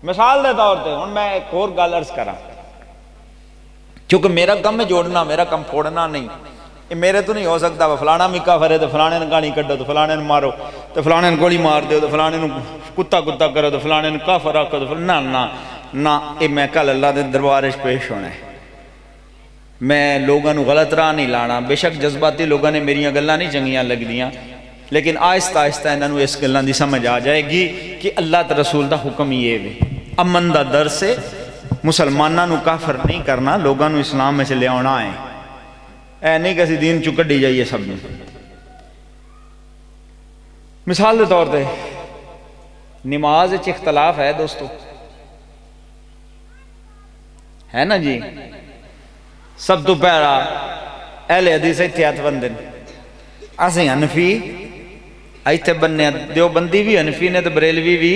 مثال دے طور تے ہن میں ایک اور گل عرض کراں، کیونکہ میرا کم ہے جوڑنا، میرا کم پھوڑنا نہیں، یہ میرے تو نہیں ہو سکتا وہ فلانا بھی کافر ہے تو فلانے نے گالی کڈو تو فلانے نے مارو تو فلانے نے گولی مار دیو تو فلانے نے کتا کتا کرو تو فلانے نے کافر آکھو تو نہ نہ نہ، یہ میں کل اللہ دے دربار وچ پیش ہونا ہے۔ میں لوگوں نو غلط راہ نہیں لانا، بے شک جذباتی لوگوں نے میری گلاں نہیں چنگیاں لگ دیاں، لیکن آہستہ آہستہ انہاں نو اس گلاں دی سمجھ آ جائے گی کہ اللہ تے رسول دا حکم یہ ہے، امن دا در سے مسلمانہ نو کافر نہیں کرنا، لوگوں نو اسلام میں سے لے آنا ہے، اے نہیں کہ دین چکڑ دی جائیے سب نے۔ مثال دے طور دے نماز وچ اختلاف ہے دوستو، ہے نا جی؟ سب تو پہلا اہل حدیث اتحاد بندن، اسیں حنفی ایتھے بننے، دیوبندی بھی حنفی نے تو بریلوی بھی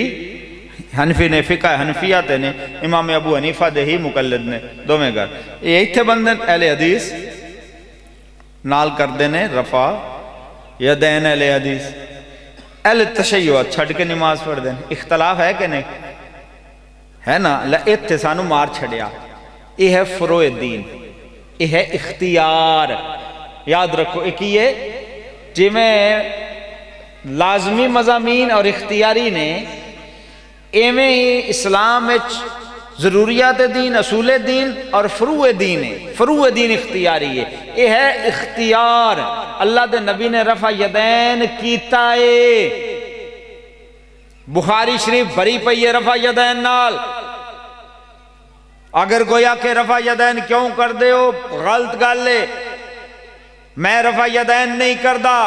حنفی نے، فقہ حنفیات نے، امام ابو حنیفہ دے ہی مقلد نے، دو میں گھر یہ ایتھے بندن اہل حدیث نال کر دینے رفع یدین اہل حدیث، اہل تشیع چھڑ کے نماز پڑھ دیں۔ اختلاف ہے کہ نہیں ہے نا؟ ایتھے سانو مار چھڑیا، یہ ہے فروع دین، یہ ہے اختیار، یاد رکھو ایک یہ جی میں لازمی مضامین اور اختیاری نے، ایویں ہی اسلام وچ ضروریات دین، اصول دین اور فروع دین ہے۔ فروع دین اختیاری ہے، یہ ہے اختیار۔ اللہ دے نبی نے رفع یدین کیتا ہے، بخاری شریف بھری پئی ہے رفع یدین نال۔ اگر کوئی آکے رفع یدین کیوں کر دے ہو، غلط گل ہے۔ میں رفع یدین نہیں کردا،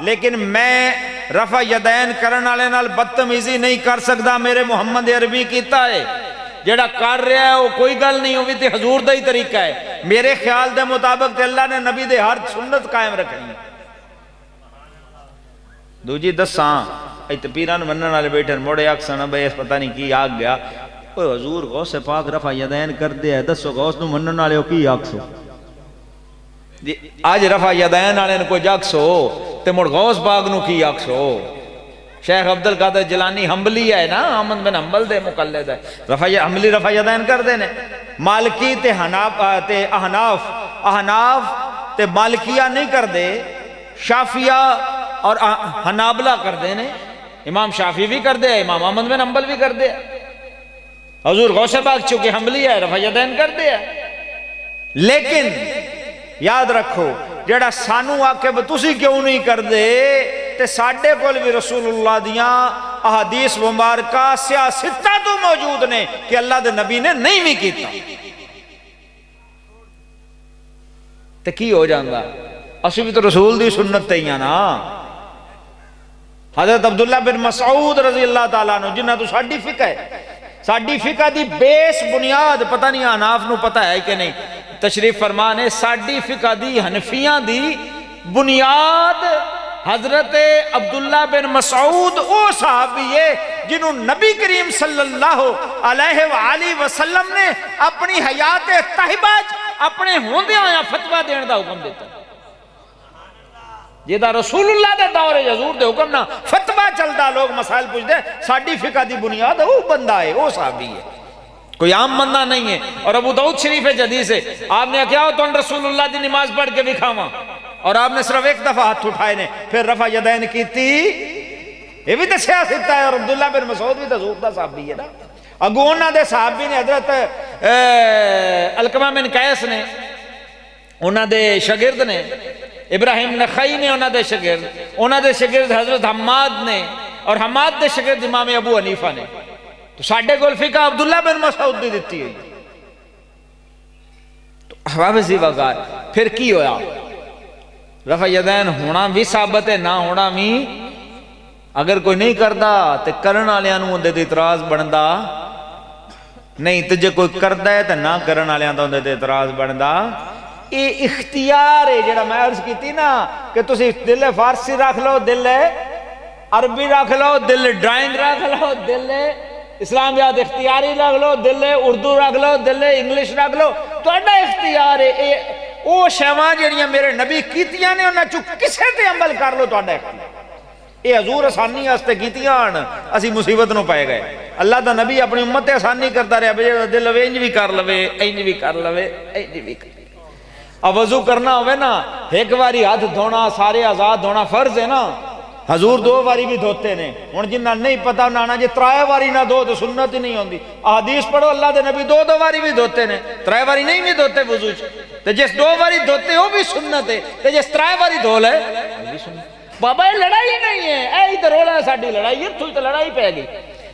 لیکن میں رفع یدین کرن والے نال بدتمیزی نہیں کر سکدا، میرے محمد عربی کیتا ہے۔ جڑا کر رہا ہے وہ کوئی گل نہیں ہوئی تے حضور دا ہی طریقہ ہے۔ میرے خیال دے مطابق تے اللہ نے نبی دے ہر سنت قائم رکھنی ہے۔ دوجی دساں ایت پیران منن والے بیٹھے موڑے آکسن بھئی پتہ نہیں کی آگ گیا، اوہ حضور غوث پاک رفع یدین کر دیا ہے، دسو غوث نو منن والے ہو کی آکسو؟ آج رفع یدین والے نے کوئی جاکسو تے مڑ غوث پاک نو کی آکسو؟ شیخ عبدالقادر جیلانی حنبلی ہے نا، احمد بن حنبل دے مقلد ہے، حنبلی رفع یدین کر دینے۔ مالکی تے احناف تے مالکیہ نہیں کر دے، شافیہ اور حنابلہ کر دینے۔ امام شافی بھی کر دے، امام احمد بن حنبل بھی کر دے۔ حضور غوث پاک چونکہ حنبلی ہے رفع یدین کر دے۔ لیکن یاد رکھو جڑا سانو آکے تسی کیوں نہیں کر دے، تے ساڑھے کول بھی رسول اللہ دیاں احادیث مبارکہ سیاستہ تو موجود نے کہ اللہ دے نبی نے نہیں بھی کیتا۔ تے کی ہو جاندہ؟ اسی بھی تو رسول دی سنت تیاں نا۔ حضرت عبداللہ بن مسعود رضی اللہ تعالیٰ عنہ جنہ تو ساڑھی فقہ ہے، ساڑھی فقہ دی بیس بنیاد پتہ نہیں حناف نو پتہ ہے کہ نہیں، تشریف فرمان ہے ساڑھی فقہ دی حنفیاں دی بنیاد حضرت عبداللہ بن مسعود او صحابی ہے جنہوں نبی کریم صلی اللہ علیہ وآلہ وسلم نے اپنی حیات طیبہ اپنے ہوندے آیا فتوہ دین دا حکم دیتا۔ یہ دا رسول اللہ دے دور حضور دے حکم نہ فتوہ چلدا، لوگ مسائل پوچھ دے، ساڑھی فقہ دی بنیاد وہ بندہ ہے، وہ صحابی ہے، کوئی عام بندہ نہیں ہے۔ اور ابو داؤد شریف حدیث ہے، آپ نے کیا ہو تو رسول اللہ دی نماز پڑھ کے دکھاواں، اور آپ نے صرف ایک دفعہ ہاتھ اٹھائے نے، پھر رفع یدین کی تھی۔ یہ بھی تو سیاست ہے، اور عبداللہ بن مسعود بھی تو حضور دا صحابی ہے نا۔ اگو انہاں دے صحابی نے حضرت علقمہ بن قیس نے، انہاں دے شاگرد نے ابراہیم نخعی نے، انہاں دے شاگرد حضرت حماد نے، اور حماد دے شاگرد امام ابو حنیفہ نے۔ تو ساڑھے گول فقہ عبداللہ بن مسعود دی دیتی ہے۔ تو احباب زیباگار پھر کی ہویا؟ رفع یدین ہونا بھی ثابت ہے، نہ ہونا بھی اگر کوئی نہیں کردا تے کرن والیاں نوں اندے تے اعتراض بندا نہیں، تے جے کوئی کردا ہے تے نہ کرن والیاں دا اندے تے اعتراض بندا۔ یہ اختیار ہے جڑا میں عرض کیتی نا کہ تسی دل فارسی رکھ لو، دل عربی رکھ لو، دل ڈرائنگ رکھ لو، دل اسلامیات اختیاری رکھ لو، دل اردو رکھ لو، دل انگلش رکھ لو، تو اڈا اختیار ہے۔ او شیواں جڑیاں میرے نبی کیتیاں نے انہاں چوں کسے تے عمل کر لو، تو اڈا اختیار۔ یہ حضور آسانی واسطے کیتیاں اسی مصیبت نو پائے گئے۔ اللہ دا نبی اپنی امت تے آسانی کرتا رہا، بھئی دل انج بھی کر لوے، انج بھی کر لوے، انج بھی کر لوے۔ اب وضو کرنا ہوئے نا، ایک باری ہاتھ دھونا، سارے آزاد دھونا فرض ہے نا، حضور دو باری بھی دھوتے نے۔ ہن جنہ نہیں پتہ نانا جی ترائے باری نہ دھو تو سنت ہی نہیں ہوندی۔ احادیث پڑھو اللہ دے نبی دو باری بھی دھوتے نے، ترائے باری نہیں بھی دھوتے وضو چ۔ تے جس دو باری دھوتے ہو بھی سنت ہے، تے جس ترائے باری دھو لے وہ بھی سنت۔ بابا یہ لڑائی نہیں ہے، اے ہی تے رولا ہے ساڈی لڑائی، اتھوں ہی تے لڑائی پے گئی۔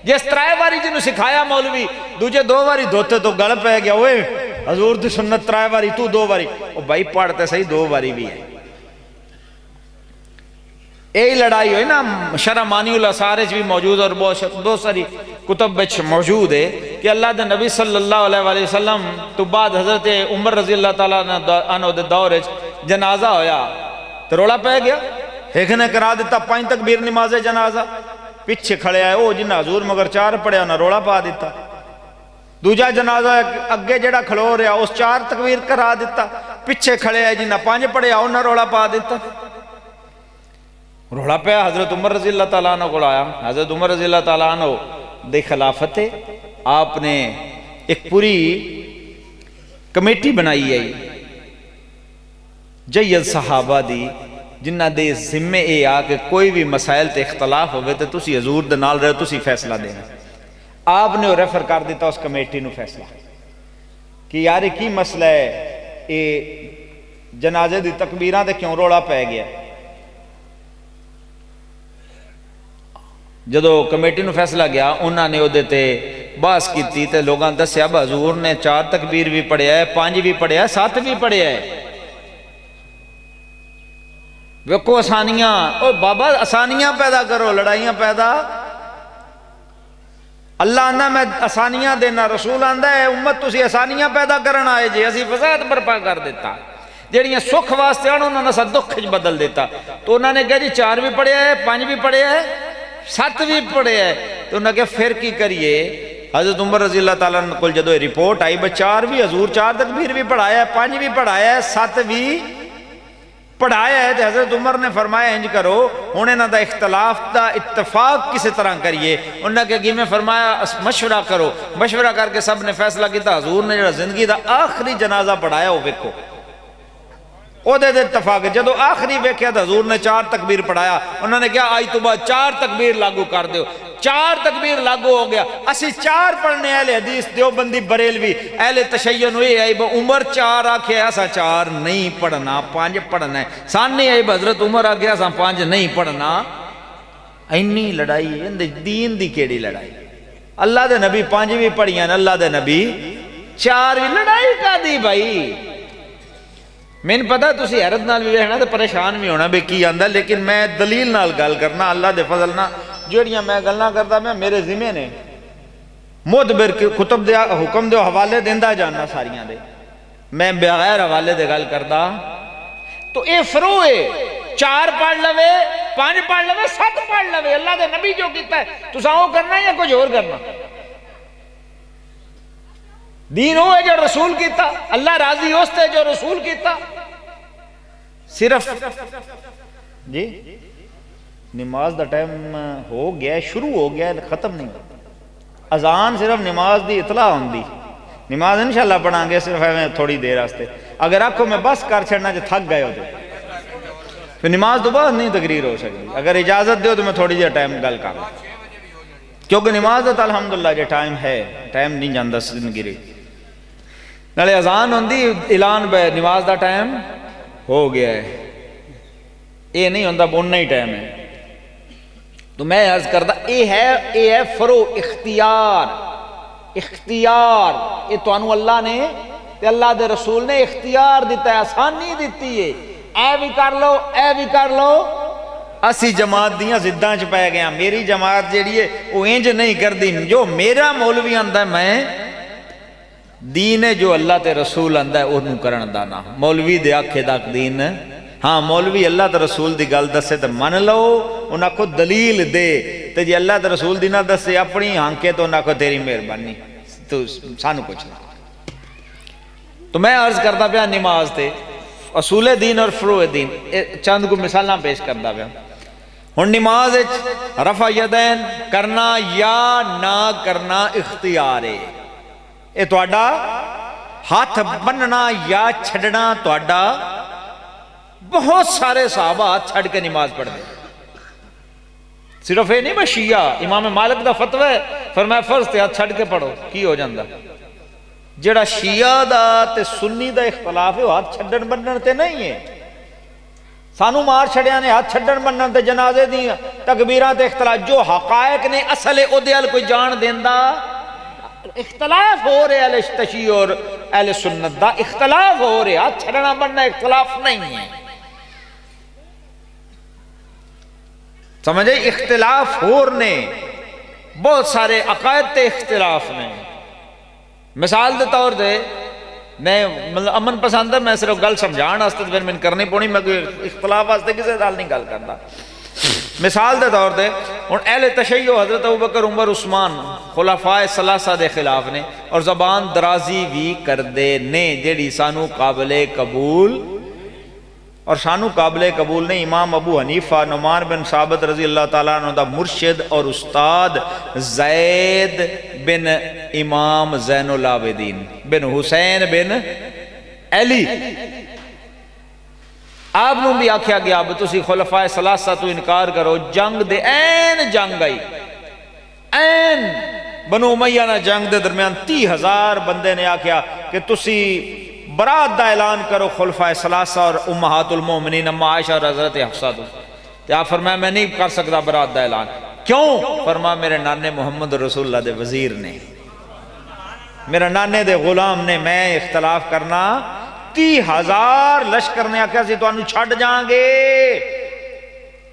جس ترائے باری جنوں سکھایا مولوی دوجے دو باری دھوتے تو گل پے گیا، اوئے حضور دی سنت ترائے باری تو دو باری، او بھائی پڑھتے صحیح دو باری بھی ہے۔ یہی لڑائی ہوئی نا، شرح مانی الاسار بھی موجود اور بہت ساری کتب بچ موجود ہے کہ اللہ دے نبی صلی اللہ علیہ وسلم تو بعد حضرت عمر رضی اللہ تعالیٰ عنہ دے دور جنازہ ہویا تو روڑا پہ گیا، ایک نے کرا دیتا 5 تکبیر نماز جنازہ، پیچھے کھڑے آئے او جنہ حضور مگر 4 پڑھیا انہا روڑا پا دیتا، دوجہ جنازہ اگے جڑا کھڑو رہا اس 4 تکبیر کرا دیتا، پیچھے کھڑے آئے جنہ 5 پڑھیا انہا روڑا پا دیتا۔ روڑا پہ حضرت عمر رضی اللہ تعالیٰ عنہ کو آیا، حضرت عمر رضی اللہ تعالیٰ عنہ دے خلافت ہے، آپ نے ایک پوری کمیٹی بنائی ہے جید صحابہ دی، جنہ دے ذمے اے آ کہ کوئی بھی مسائل تے اختلاف ہوئے تو تسی حضور دے نال رہے تسی فیصلہ دینا۔ آپ نے ریفر کر دیتا اس کمیٹی نو فیصلہ کہ یار کی مسئلہ ہے، یہ جنازے دی تکبیراں تے کیوں روڑا پی گیا؟ جدو کمیٹی نو فیصلہ گیا انہوں نے وہ بحث کی تے لوگاں دسیا حضور نے 4 تکبیر بھی پڑھیا ہے، 5 بھی پڑھیا ہے، 7 بھی پڑھیا ہے۔ ویکھو آسانیاں، او بابا آسانیاں پیدا کرو، لڑائیاں پیدا۔ اللہ آندا میں آسانیاں دینا، رسول آندا ہے امت تسی آسانیاں پیدا کرن آئے جے، اسی فساد برپا کر دیتا۔ جڑیاں سکھ واسطے آن انہوں نے سا دکھ بدل دیتا۔ تو انہوں نے کہا جی 4 بھی پڑھیا ہے، 5 بھی پڑھیا ہے، 7 بھی پڑھیا ہے۔ تو انہوں نے کہا پھر کی کریے؟ حضرت عمر رضی اللہ تعالیٰ کو جدو رپورٹ آئی 4 بھی حضور 4 تکبیر بھی پڑھایا ہے، 5 بھی پڑھایا ہے، 7 بھی پڑھایا ہے، تو حضرت عمر نے فرمایا انج کرو ہن انہاں دا اختلاف دا اتفاق کسی طرح کریے۔ انہوں نے کہا کہ میں فرمایا مشورہ کرو، مشورہ کر کے سب نے فیصلہ کیتا حضور نے جو زندگی دا آخری جنازہ پڑھایا وہ ویکھو، او دے اتفاق جدو آخری ویکھیا تو حضور نے 4 تکبیر پڑھایا۔ انہوں نے کہا آج تو بعد 4 تکبیر لاگو کر دیو، 4 تکبیر لاگو ہو گیا۔ اسی 4 پڑھنے اہل حدیث دیوبندی بریلوی اہل تشیع ہوئے آئی عمر 4 آکھے ایسا 4 نہیں پڑھنا، 5 پڑھنا ہے۔ ساننے آئی حضرت عمر آکھے ایسا 5 نہیں پڑھنا۔ اینی لڑائی دین دی کیڑی لڑائی؟ اللہ دے نبی 5 بھی پڑھیاں، اللہ دے نبی 4 بھی، لڑائی کا دی بھائی؟ میں نے پتا تسی حیرت نال بھی رہنا تو پریشان بھی ہونا بے کی آندا، لیکن میں دلیل نال گل کرنا، اللہ دے فضل نہ جڑیاں میں گلاں کردا میں میرے ذمہ نے معتبر کتب دے حکم دے حوالے دیندا جانا ساریاں دے، میں بغیر حوالے دے گل کردا تو اے فرو ہے۔ 4 پڑھ لوے، 5 پڑھ لوے، 7 پڑھ لوے، اللہ دے نبی جو کیتا ہے تساں وہ کرنا ہے یا کچھ اور کرنا؟ دین وہ ہے جو رسول کیتا، اللہ راضی ہوستے جو رسول کیتا۔ صرف جی نماز دا ٹائم ہو گیا، شروع ہو گیا، ختم نہیں۔ اذان صرف نماز دی اطلاع ہوندی، نماز انشاءاللہ پڑھاں گے صرف ہے تھوڑی دیر واسطے۔ اگر آنکھوں میں بس کر چھڑنا جو تھک گئے ہو تو پھر نماز تو بعد نہیں تقریر ہو سکتی۔ اگر اجازت دیو تو میں تھوڑی دیر ٹائم گل کر، کیونکہ نماز تو الحمدللہ جو ٹائم ہے، ٹائم نہیں جاندہ زندگی رہی۔ نالے اذان ہوندی اعلان بے نماز دا ٹائم ہو گیا ہے، یہ نہیں ہوندہ بننا ہی ٹائم ہے۔ تو میں عرض کردہ اے ہے فرو اختیار، اختیار یہ تو انو اللہ نے تے اللہ دے رسول نے اختیار دیتا ہے، آسانی دیتی ہے، اے بھی کر لو، اے بھی کر لو۔ اسی جماعت دیاں زداں چ پہ گیا، میری جماعت جیڑی ہے وہ انج نہیں کر دی، جو میرا مولوی آندہ میں دین ہے جو اللہ تے رسول آندہ ہے انہوں کرن دانا، مولوی دے آکھے دا دین۔ ہاں مولوی اللہ تے رسول دی گل دسے تو من لو، انہاں کو دلیل دے، تے جی اللہ تے رسول دی نہ دسے اپنی ہانکے تو انہاں کو تیری مہربانی، تو سانو کچھ نہ۔ تو میں عرض کرتا پیا نماز تے اصول دین اور فروع دین چند کو مثالاں پیش کرتا پیا۔ ہن نماز رفع یدین کرنا یا نہ کرنا اختیار ہے، اے تہاڈا ہاتھ بننا یا چھڑنا تہاڈا۔ بہت سارے صحابہ ہاتھ چھڑ کے نماز پڑھ دیں، صرف یہ نہیں میں شیعہ، امام مالک دا فتوی ہے فرمایا فرض تے ہاتھ چھڑ کے پڑھو، کی ہو جاندہ؟ جڑا شیعہ دا تے سنی دا اختلاف ہے وہ ہاتھ چھڑن بنن تے نہیں ہے۔ سانو مار چھڑیا نے ہاتھ چھڑن بنن تے جنازے دی تکبیراں تے اختلاف، جو حقائق نے اصل او دے ال کوئی جان دیندا، اختلاف ہو رہے اہل تشیع اور اہل سنت دا اختلاف ہو رہے، ہاتھ چھڑنا بننا اختلاف نہیں ہے، سمجھے؟ اختلاف ہو رہے بہت سارے عقائد تے اختلاف نے۔ مثال دے طور دے میں امن پسند ہے، میں صرف گل سمجھان واسطے پھر میں کرنی پونی، میں کوئی اختلاف واسطے کسی نال نہیں گل کرتا۔ مثال دے طور دے ہن اہل تشیع حضرت ابوبکر عمر عثمان خلفائے ثلاثہ دے خلاف نے اور زبان درازی بھی کر دے نے، جیڑی سانو قابل قبول اور سانو قابل قبول نہیں۔ امام ابو حنیفہ نعمان بن ثابت رضی اللہ تعالیٰ عنہ دا مرشد اور استاد زید بن امام زین العابدین بن حسین بن علی، آپ نو بھی آکھیا گیا اب تسی خلفائے ثلاثہ تو انکار کرو، جنگ دے این جنگ آئی، این بنو امیہ نہ جنگ دے درمیان 30,000 بندے نے آکھیا کہ تسی برات دا اعلان کرو خلفائے ثلاثہ اور امہات المومنین اما عائشہ اور حضرت حفصہ تو آپ فرمایا میں نہیں کر سکتا برات دا اعلان. کیوں؟ فرمایا میرے نانے محمد رسول اللہ دے وزیر نے، میرے نانے دے غلام نے، میں اختلاف کرنا. 30,000 لشکر نے آکھیا سی تو انہوں چھڑ جائیں گے.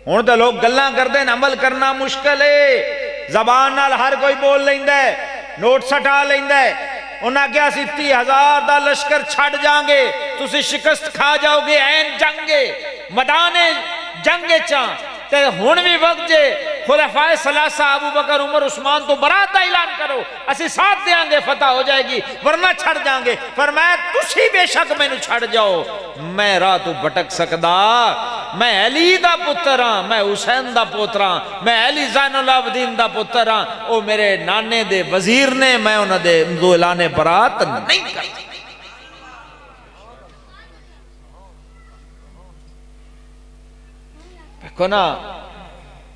ہوں تو لوگ گلاں کردے ہیں، عمل کرنا مشکل ہے. زبان نال ہر کوئی بول لیندہ ہے، نوٹ سٹا لیندہ ہے. انہاں کیا سی 30,000 دا لشکر چھڑ جائیں گے، تسی شکست کھا جاؤ گے این جنگے مدانے جنگے چاں. تے ہن بھی وقت جے خلفائے ثلاثہ ابو بکر عمر عثمان تو برات دا اعلان کرو، اسی ساتھ دیاں گے فتح ہو جائے گی ورنہ چھڑ جائیں گے. فرمایا تسی بے شک میں نو چھڑ جاؤ، میں راہ تو بھٹک سکدا، میں علی دا پتر ہاں، میں حسین دا پوتر ہاں، میں علی زین العابدین دا پتر ہاں. او میرے نانے دے وزیر نے، میں انہاں دے دو اعلان برات نہیں کرتا. کو نا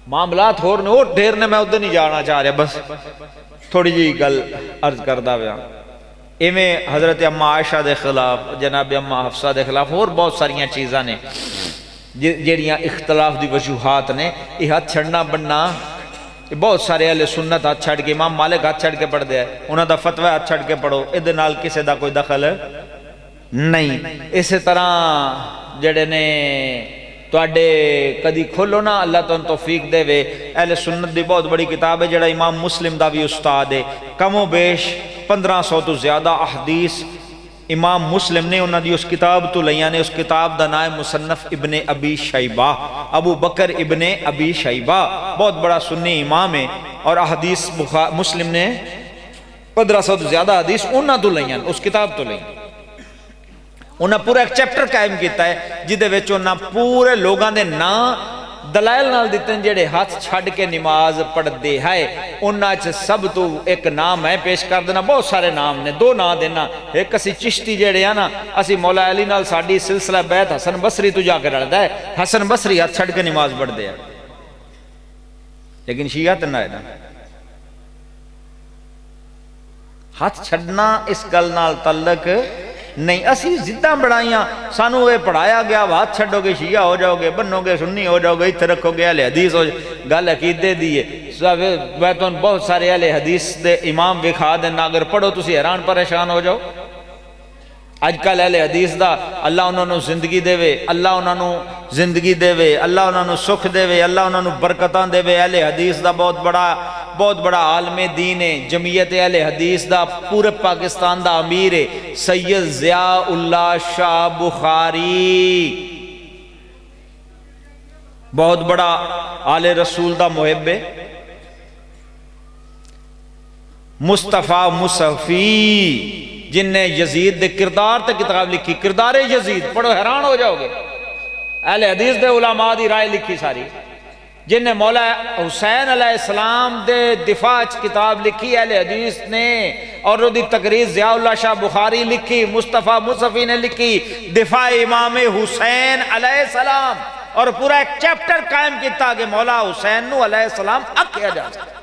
معاملات ہور نے اور ڈھیر نے، میں ادھر نہیں جانا چاہ رہا، بس تھوڑی جی گل عرض کردہ بیا. ایمیں حضرت اما عائشہ دے خلاف، جناب اما حفصہ دے خلاف اور بہت ساریاں چیزاں نے جیڑیاں اختلاف دی وجوہات نے. یہ ہاتھ چھڑنا بننا، بہت سارے اہل سنت ہاتھ چھڑ کے، امام مالک ہاتھ چھڑ کے پڑھ دیا ہے، انہوں دا فتوی ہاتھ چھڑ کے پڑھو، ادھر نال کسے دا کوئی دخل نہیں. اسی طرح جڑے نے توڑے کدی کھولو نا، اللہ تو توفیق دے وے. اہل سنت دی بہت بڑی کتاب ہے جڑا امام مسلم دا بھی استاد ہے، کم و بیش 1500 تو زیادہ احادیث امام مسلم نے انہاں دی اس کتاب تو لیاں نے. اس کتاب دا نام مصنف ابن ابی شیبہ، ابو بکر ابن ابی شیبہ، بہت بڑا سنی امام ہے. اور احادیث مسلم نے 1500 تو زیادہ حدیث انہاں تو لیاں، اس کتاب تو لیاں. انہاں پورا ایک چیپٹر قائم کیتا ہے جدے وچ انہاں پورے لوگاں دے نام دلائل نال دیتے ہیں جڑے ہاتھ چھڑ کے نماز پڑھ دے ہے. انہاں چ سب تو ایک نام ہے پیش کر دینا، بہت سارے نام نے، 2 نام دینا. ایک اسی چشتی جڑے ہیں نا، اسی مولا علی نال ساڈی سلسلہ بیعت حسن بصری تو جا کے رلدا ہے. حسن بصری ہاتھ چھڑ کے نماز پڑھ دے ہے، لیکن شیعہ تے نہ ہے نا. ہاتھ چھڑنا اس گل نال تعلق نہیں. اسی زدہ بڑھائیاں، سانو اے پڑھایا گیا ہاتھ چھڑو گے شیعہ ہو جاؤ گے، بنو گے سنی ہو جاؤ گے، اتھے رکھو گے اہل حدیث ہو جاؤ. گل عقیدے دیئے بیتون بہت سارے اہل حدیث دے امام وکھا دینا، اگر پڑھو تسی حیران پریشان ہو جاؤ. اج کل اہل حدیث دا اللہ انہوں نے زندگی دے وے، اللہ انہوں نے زندگی دے وے، اللہ انہوں نے سکھ دے وے، اللہ انہوں نے برکتان دے وے. اہل حدیث دا بہت بڑا عالم دین ہے. جمعیت اہل حدیث دا پورے پاکستان دا امیر ہے سید ضیاء اللہ شاہ بخاری، بہت بڑا آل رسول دا محب ہے. مصطفیٰ مصفی جن نے یزید دے کردار تے کتاب لکھی، کردار یزید پڑھو حیران ہو جاؤ گے. اہل حدیث دے علماء دی رائے لکھی ساری. جن نے مولا حسین علیہ السلام دے دفاع کتاب لکھی اہل حدیث نے، اور وہ دی تقریر ضیاء اللہ شاہ بخاری لکھی، مصطفیٰ مصفی نے لکھی دفاع امام حسین علیہ السلام. اور پورا ایک چیپٹر قائم کیتا کہ مولا حسین نو علیہ السلام اکھیا جا سکتا ہے.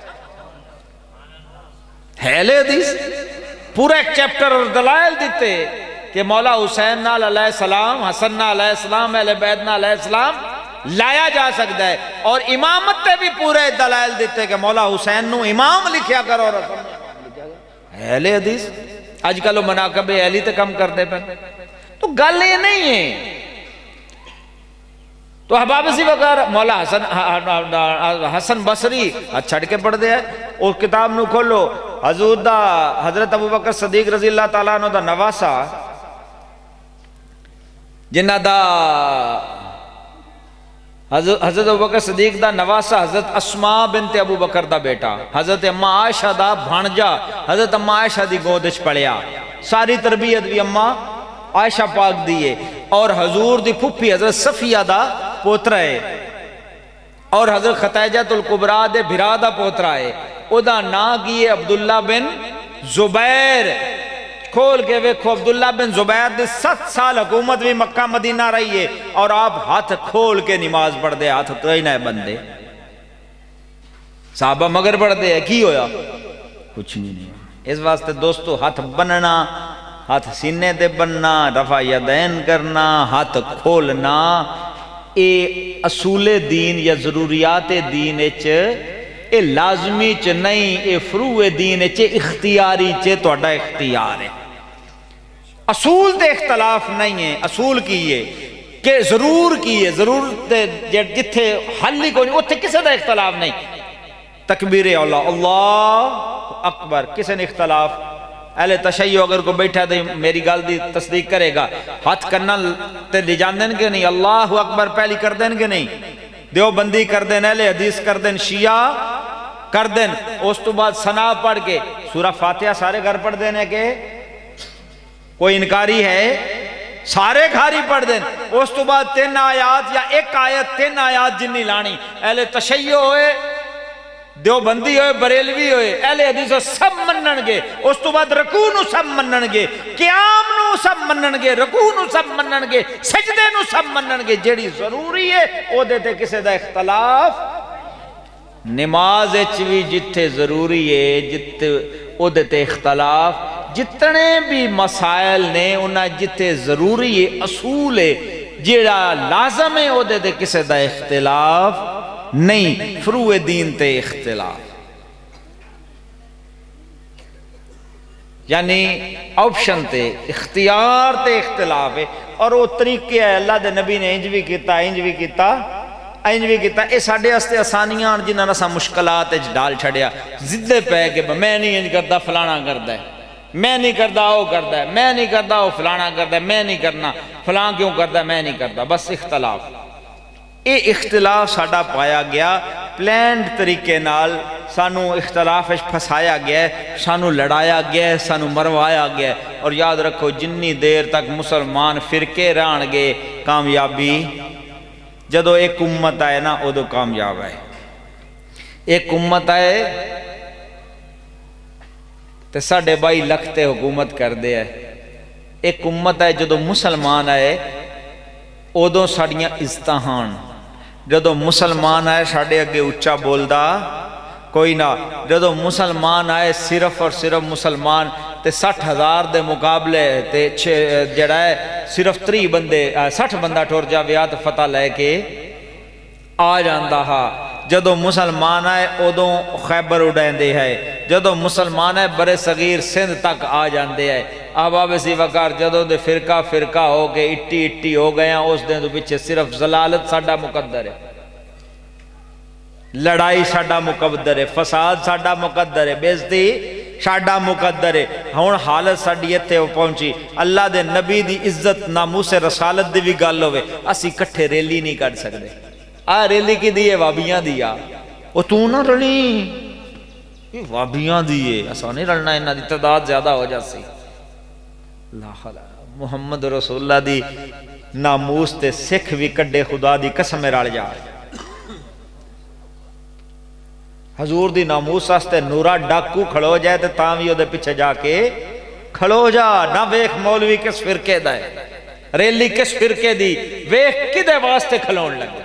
اہل حدیث پورا ایک چیپٹر اور دلائل دیتے کہ مولا حسین نال علیہ السلام، حسن نال علیہ السلام، اہل بیت نال علیہ السلام لایا جا سکتا ہے. اور امامت تے بھی پورے دلائل دیتے کہ مولا حسین نو امام لکھیا کرو اور حسن نو امام لکھیا کرو. اہل حدیث آج کل مناقب اہلی تے کم کر دے پہ. تو گل یہ نہیں ہے. تو احباب اسی وقت مولا حسن بصری چھڑ کے پڑھ دیا ہے. اس کتاب نو کھولو، حضور دا حضرت ابو بکر صدیق رضی اللہ تعالیٰ عنہ دا نواسا جنہ دا حضرت ابو بکر صدیق دا نواسا حضرت اسماء بنت ابو بکر دا بیٹا، حضرت اما عائشہ دا بھانجا، حضرت اما عائشہ دی گودش پڑھیا. ساری تربیت بھی اما عائشہ پاک دیئے. اور حضور دی پھپھی حضرت صفیہ دا پوترہ ہے، اور حضرت ختیجۃ الکبریٰ دے بھرا دا پوترہ ہے. او دا نا کیے عبداللہ بن زبیر. کھول کے ویکھو عبداللہ بن زبیر دے 7 سال حکومت بھی مکہ مدینہ رہی ہے، اور آپ ہاتھ کھول کے نماز پڑھ دے. ہاتھ تو ہی نہ بندے صحابہ مگر پڑھ دے. کی ہویا؟ کچھ نہیں۔ اس واسطے دوستو ہاتھ بننا، ہاتھ سینے دے بننا، رفع یدین کرنا، ہاتھ کھولنا، اے اصول دین یا ضروریات دین اچ اے لازمی چ نہیں، اے فروع دین اچ اختیاری چ تہاڈا اختیار ہے۔ اصول تے اختلاف نہیں ہے، اصول کی ہے کہ ضرور کی ہے، ضرور جتھے حل ہی کوئی اتھے کسے دا اختلاف نہیں۔ تکبیر اولا اللہ اکبر، کسے نے اختلاف؟ اہل تشیع اگر کو بیٹھا تو میری گل دی تصدیق کرے گا، ہاتھ کرنا تے لے جان دیں گے نہیں، اللہ اکبر پہلی کر دیں گے نہیں، دیوبندی کر دیں، اہل حدیث کر دیں، شیعہ کر دیں، اس تو بعد ثنا پڑھ کے سورہ فاتحہ سارے گھر پڑھ دینے کے کوئی انکاری ہے؟ سارے گھاری پڑھ دیں، اس تو بعد 3 آیات یا ایک آیت 3 آیات جنی لانی، اہل تشیع ہوئے، دیوبندی ہوئے، بریلوی ہوئے، اہل حدیث ہوئے، سب منن گے، اس تو بعد رکوع نو سب منن گے، قیام نو سب منن گے، رکوع نو سب منن گے، سجدے نو سب منن گے، جیڑی ضروری ہے او دیتے کسے دا اختلاف۔ نماز اچوی جتھے ضروری ہے جتھے او دیتے اختلاف، جتنے بھی مسائل نے انہاں جتھے ضروری ہے اصول ہے جیڑا لازم ہے او دیتے کسے دا اختلاف نہیں، فروع دین تے اختلاف، یعنی آپشن تے اختیار تے اختلاف ہے، اور وہ طریقے ہے اللہ دے نبی نے انج بھی کیتا، انج بھی کیتا، انج بھی کیتا، اے ساڑھے ہستے آسانیاں جنہاں نسا مشکلات اچ ڈال چھڑیا، زدے پہ کہ میں نہیں انج کردا فلانا کردا ہے، میں نہیں کردا وہ کردا ہے، میں نہیں کردا وہ فلانا کردا ہے، میں نہیں کرنا، فلان کیوں کردا ہے، میں نہیں کردا، بس اختلاف۔ اے اختلاف ساڑھا پایا گیا، پلینڈ طریقے نال سانو اختلاف پھسایا گیا ہے، سانو لڑایا گیا ہے، سانو مروایا گیا ہے، اور یاد رکھو جنی دیر تک مسلمان فرقے رہن گے کامیابی، جدو ایک امت آئے نا ادو کامیاب ہے۔ ایک امت آئے تے 2.5 لاکھ تے حکومت کر دے ہے، ایک امت آئے جدو مسلمان آئے ادو ساڑیاں عزتہاں، جدو مسلمان آئے ساڑھے اگے اچھا بولدا کوئی نہ، جدو مسلمان آئے صرف اور صرف مسلمان تے 60,000 دے مقابلے تے جڑا ہے صرف 30 بندے 60 بندہ ٹور جاویات فتح لے کے آ جاندہ ہا، جدو مسلمان آئے ادو خیبر اڑین دے ہے، جدو مسلمان آئے برے صغیر سندھ تک آ جاندے ہے، آباب سی وقار جدو دے فرقہ فرقہ ہو کے اٹی اٹی ہو گیا، اس دن تو پیچھے صرف زلالت ساڑھا مقدر ہے، لڑائی ساڑھا مقدر ہے، فساد ساڑھا مقدر ہے، بیزتی ساڑھا مقدر ہے۔ ہون حالت ساڑھیت تے پہنچی، اللہ دے نبی دی عزت ناموس رسالت دی بھی گل ہوئے، اسی کٹھے ریلی نہیں کر سکتے، ریلی کی دیئے وابیاں دیا، وہ تو نہ رلی یہ وابیاں دیئے، ایسا نہیں رلنا، انہا دی تعداد زیادہ ہو جاسی۔ اللہ خلا محمد رسول اللہ دی ناموس تے سکھ بھی کڈے خدا دی قسم رل جا، حضور دی ناموس آستے نورا ڈاکو کھڑو جائے تے تاویوں دے پیچھے جا کے کھڑو جا، نہ ویخ مولوی کس فرقے دائے، ریلی کس فرقے دی، ویخ کدے واسطے کھلون لگے،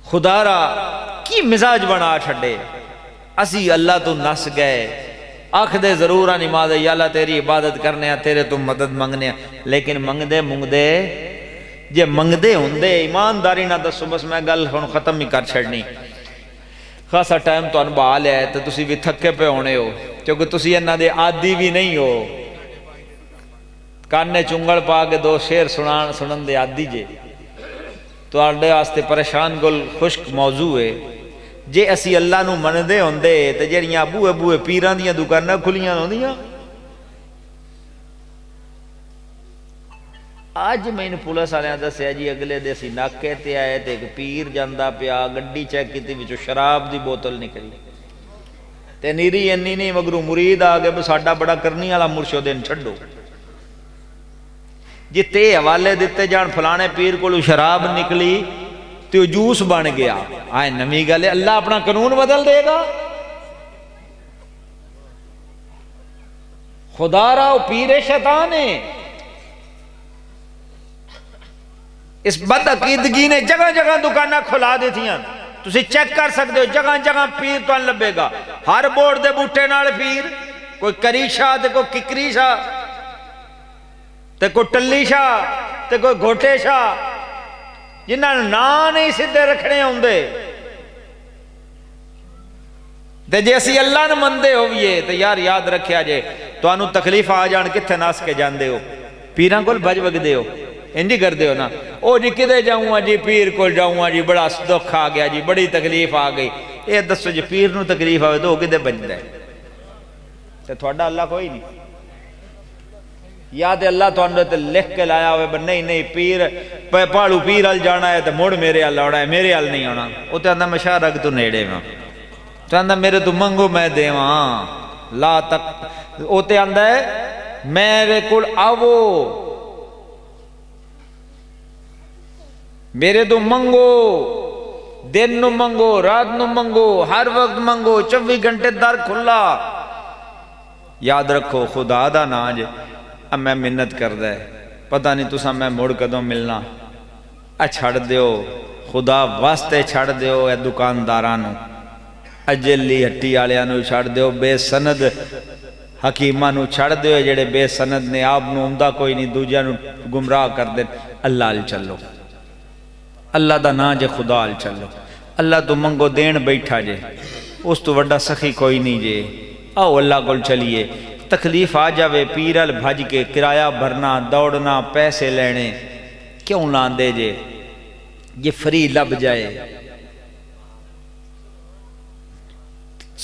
خدا را کی مزاج بنا چھڑے، اسی اللہ تو نس گئے، آنکھ دے ضرور نماز یا اللہ تیری عبادت کرنے ہیں، تیرے تو مدد منگنے ہیں، لیکن منگ دے جے منگ دے ہوندے ایمانداری نہ دسو، بس میں گل ہن ختم ہی کر چھڑنی، خاصا ٹائم تو انبا لیا ہے تو تسی بھی تھکے پہ ہونے ہو، کیونکہ تسی انہاں دے عادی بھی نہیں ہو، کاننے چنگل پا کے 2 شعر سنن دے عادی جے، تو آڑے واسطے پریشان گل خشک موضوع ہے، جے اسی اللہ نو مندے ہوندے تے جڑیاں بوئے بوئے پیران دیاں دکاناں کھلیاں ہوندیاں، آج میں نے پولیس والے دسیا جی اگلے دے سی ناکے تے آئے تے ایک پیر جاندا پیا، گڈی چیک کیتی وچوں شراب دی بوتل نکلی تے نیری انی نہیں مگرو مرید آ گئے ساڈا بڑا کرنی والا مرشد دین چھڈو، جتے حوالے دیتے جان فلانے پیر کو شراب نکلی تو جوس بن گیا، آئے نمی گلے اللہ اپنا قانون بدل دے گا، خدا را پیر شیطان ہے، اس بد عقیدگی نے جگہ جگہ دکانہ کھلا دیتی ہیں، تسی چیک کر سکتے ہو جگہ جگہ پیر تو لبے گا، ہر بورڈ دے بوٹے نال پیر، کوئی کری شاہ تے کوئی ککری شاہ تے کوئی ٹلی شاہ تے کوئی گھوٹے شاہ، جنہاں نا نہیں سدھے رکھنے ہوندے۔ تے جے اسی اللہ نے مندے ہوئیے تے یار یاد رکھیا جے تو انہوں تکلیف آ جان کتھے ناس کے جاندے ہو، پیران کول بج وگ دے ہو، انجی کر دے ہو نا، او جی کدے جاؤں ہاں جی پیر کول جاؤں ہاں جی بڑا دکھ آ گیا جی بڑی تکلیف آ گئی، اے دسو جی پیر نو تکلیف آوے تو کدے بجدا ہے؟ تے تھوڑا اللہ کوئی نہیں، یا تے اللہ تھوڑا تے لکھ کے لایا ہوئے بن نہیں پیر پہاڑو پیر ال جانا ہے تے موڑ میرے ال آنا ہے، میرے ال نہیں آنا، او تے اندہ مشاہ رکھ تو نیڑے میں تو اندہ میرے تو منگو میں دیواں لا تک، او تے اندہ ہے میرے کل آوو میرے تو منگو، دن نو منگو، رات نو منگو، ہر وقت منگو، 24 گھنٹے در کھلا۔ یاد رکھو خدا دا ناج اب میں منت کر دے پتہ نہیں تسا میں موڑ کدوں ملنا، چھڑ دیو خدا واسطے چھڑ دیو اے دکاندارانو، اجلی ہٹی آلیانو چھڑ دیو، بے سند حکیمانو چھڑ دیو جڑے بے سند نے آپ نو عمدہ کوئی نہیں دوجانو گمراہ کر دے، اللہ ال چلو، اللہ دا نا جے خدا ال چلو، اللہ تو منگو دین بیٹھا جے، اس تو وڈا سخی کوئی نہیں جے، آؤ اللہ کول چلیے، تکلیف آ جاوے پیرل بھج کے کرایہ بھرنا دوڑنا پیسے لینے کیوں لان دے جے، یہ فری لب جائے،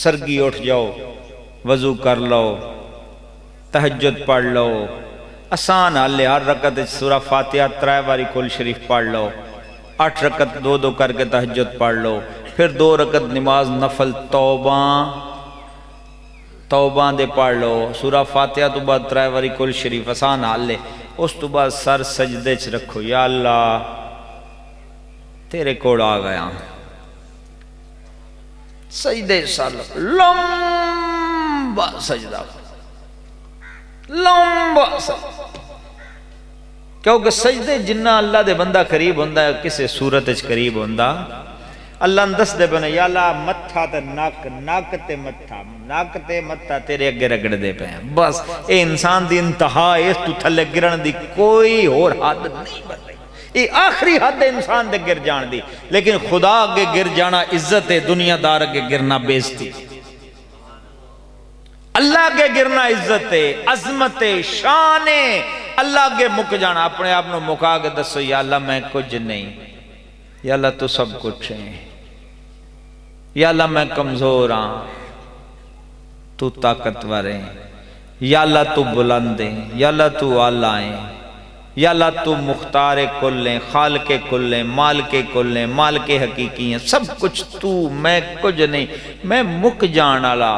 سرگی اٹھ جاؤ وضو کر لو تہجد پڑھ لو، آسان حال ہر رکعت سورہ فاتحہ 3 باری کل شریف پڑھ لو، 8 رکعت 2 کر کے تہجد پڑھ لو، پھر 2 رکعت نماز نفل توبہ دے پڑھ لو، سورہ فاتحہ تو بعد 3 باری کل شریف آسان حال لے، اس تو بعد سر سجدے چ رکھو، یا اللہ تیرے کوڑ آ گیا، سجدے سال لمبا سجدہ، لمبا سجدہ، کیونکہ سجدے جنہ اللہ دے بندہ قریب ہوندہ ہے کسے صورت اچ قریب ہوندہ، اللہ اندس دے بنے یا اللہ متھا تے ناک تے متھا تیرے اگے رگڑ دے پہ ہیں، بس اے انسان دی انتہا اس تو تھلے گرن دی کوئی اور حد نہیں بن رہی، یہ آخری حد انسان دے گر جان دی، لیکن خدا اگے گر جانا عزت ہے، دنیا دار اگے گرنا بیزتی، اللہ اگے گرنا عزت ہے، عظمت ہے، شان ہے، اللہ اگے مک جانا اپنے آپ نو مکا کے دسو یا اللہ میں کچھ نہیں، یا اللہ تو سب کچھ ہے، یا اللہ میں کمزور ہاں تو طاقتور ہے، یا اللہ تو بلند ہے، یا اللہ تو اعلیٰ ہے، یا اللہ تو مختار کل ہیں، خالق کل ہیں، مالک کل ہیں، مالک حقیقی ہیں، سب کچھ تو، میں کچھ نہیں، میں مک جان والا،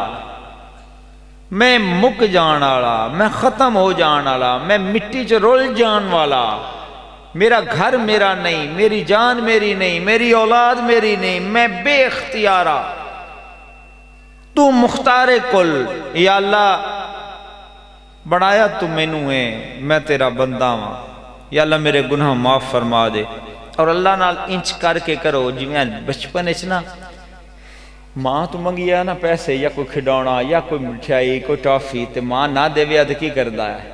میں مک جان والا، میں ختم ہو جان والا، میں مٹی چ رول جان والا، میرا گھر میرا نہیں، میری جان میری نہیں، میری اولاد میری نہیں، میں بے اختیارہ، تو مختار کل، یا اللہ بڑھایا تو مینوں ہے، میں تیرا بندہ ہوں، یا اللہ میرے گناہ معاف فرما دے، اور اللہ نال انچ کر کے کرو، جی میں بچپن اچنا ماں تو منگی ہے نا پیسے یا کوئی کھڈونا یا کوئی مٹھائی کوئی ٹافی تے ماں نہ دے ویا تے کی کردا ہے،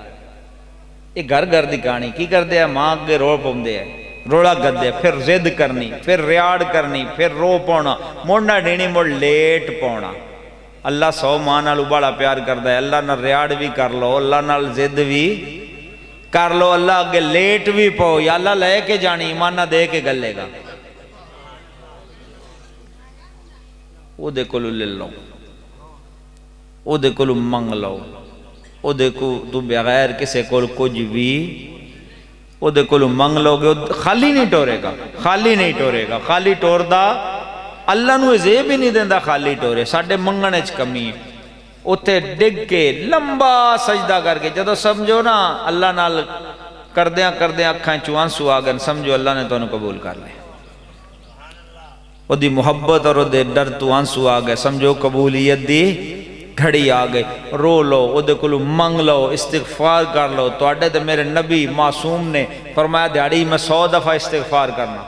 یہ گھر گھر دی کہانی کی کردے ہے، ماں کے روڑ پوندے ہے، روڑا گدے، پھر زد کرنی، پھر ریاڑ کرنی، پھر رو پونا، موڑنا ڈینی موڑ لیٹ پونا، اللہ 100 ماں نال بڑا پیار کردا ہے، اللہ نال ریاڑ بھی کر لو، اللہ نال زد بھی کر لو، اللہ اگے لیٹ بھی پو، یا اللہ لے کے جانی ایمان نہ دے کے گلے گا، او دے کلو لے لو، او دے کلو منگ لو، او دے کو تو بغیر کسے کول کچھ بھی او دے کلو منگ لو گے، خالی نہیں ٹورے گا، خالی نہیں ٹورے گا، خالی ٹور دا اللہ نو زے بھی نہیں دیندہ، خالی ٹورے ساڑھے منگنے چ کمی، اتے ڈگ کے لمبا سجدہ کر کے جدو سمجھو نا اللہ نال کردیاں اکھائیں چوانسو آگن، سمجھو اللہ نے تو انہوں قبول کر لے، او دی محبت اور او دے ڈر تو آنسو آگئے، سمجھو قبولیت دی گھڑی آگئے، رو لو، او دے کلو منگ لو، استغفار کر لو، تو اڈے دے میرے نبی معصوم نے فرمایا دیاڑی میں 100 دفعہ استغفار کرنا،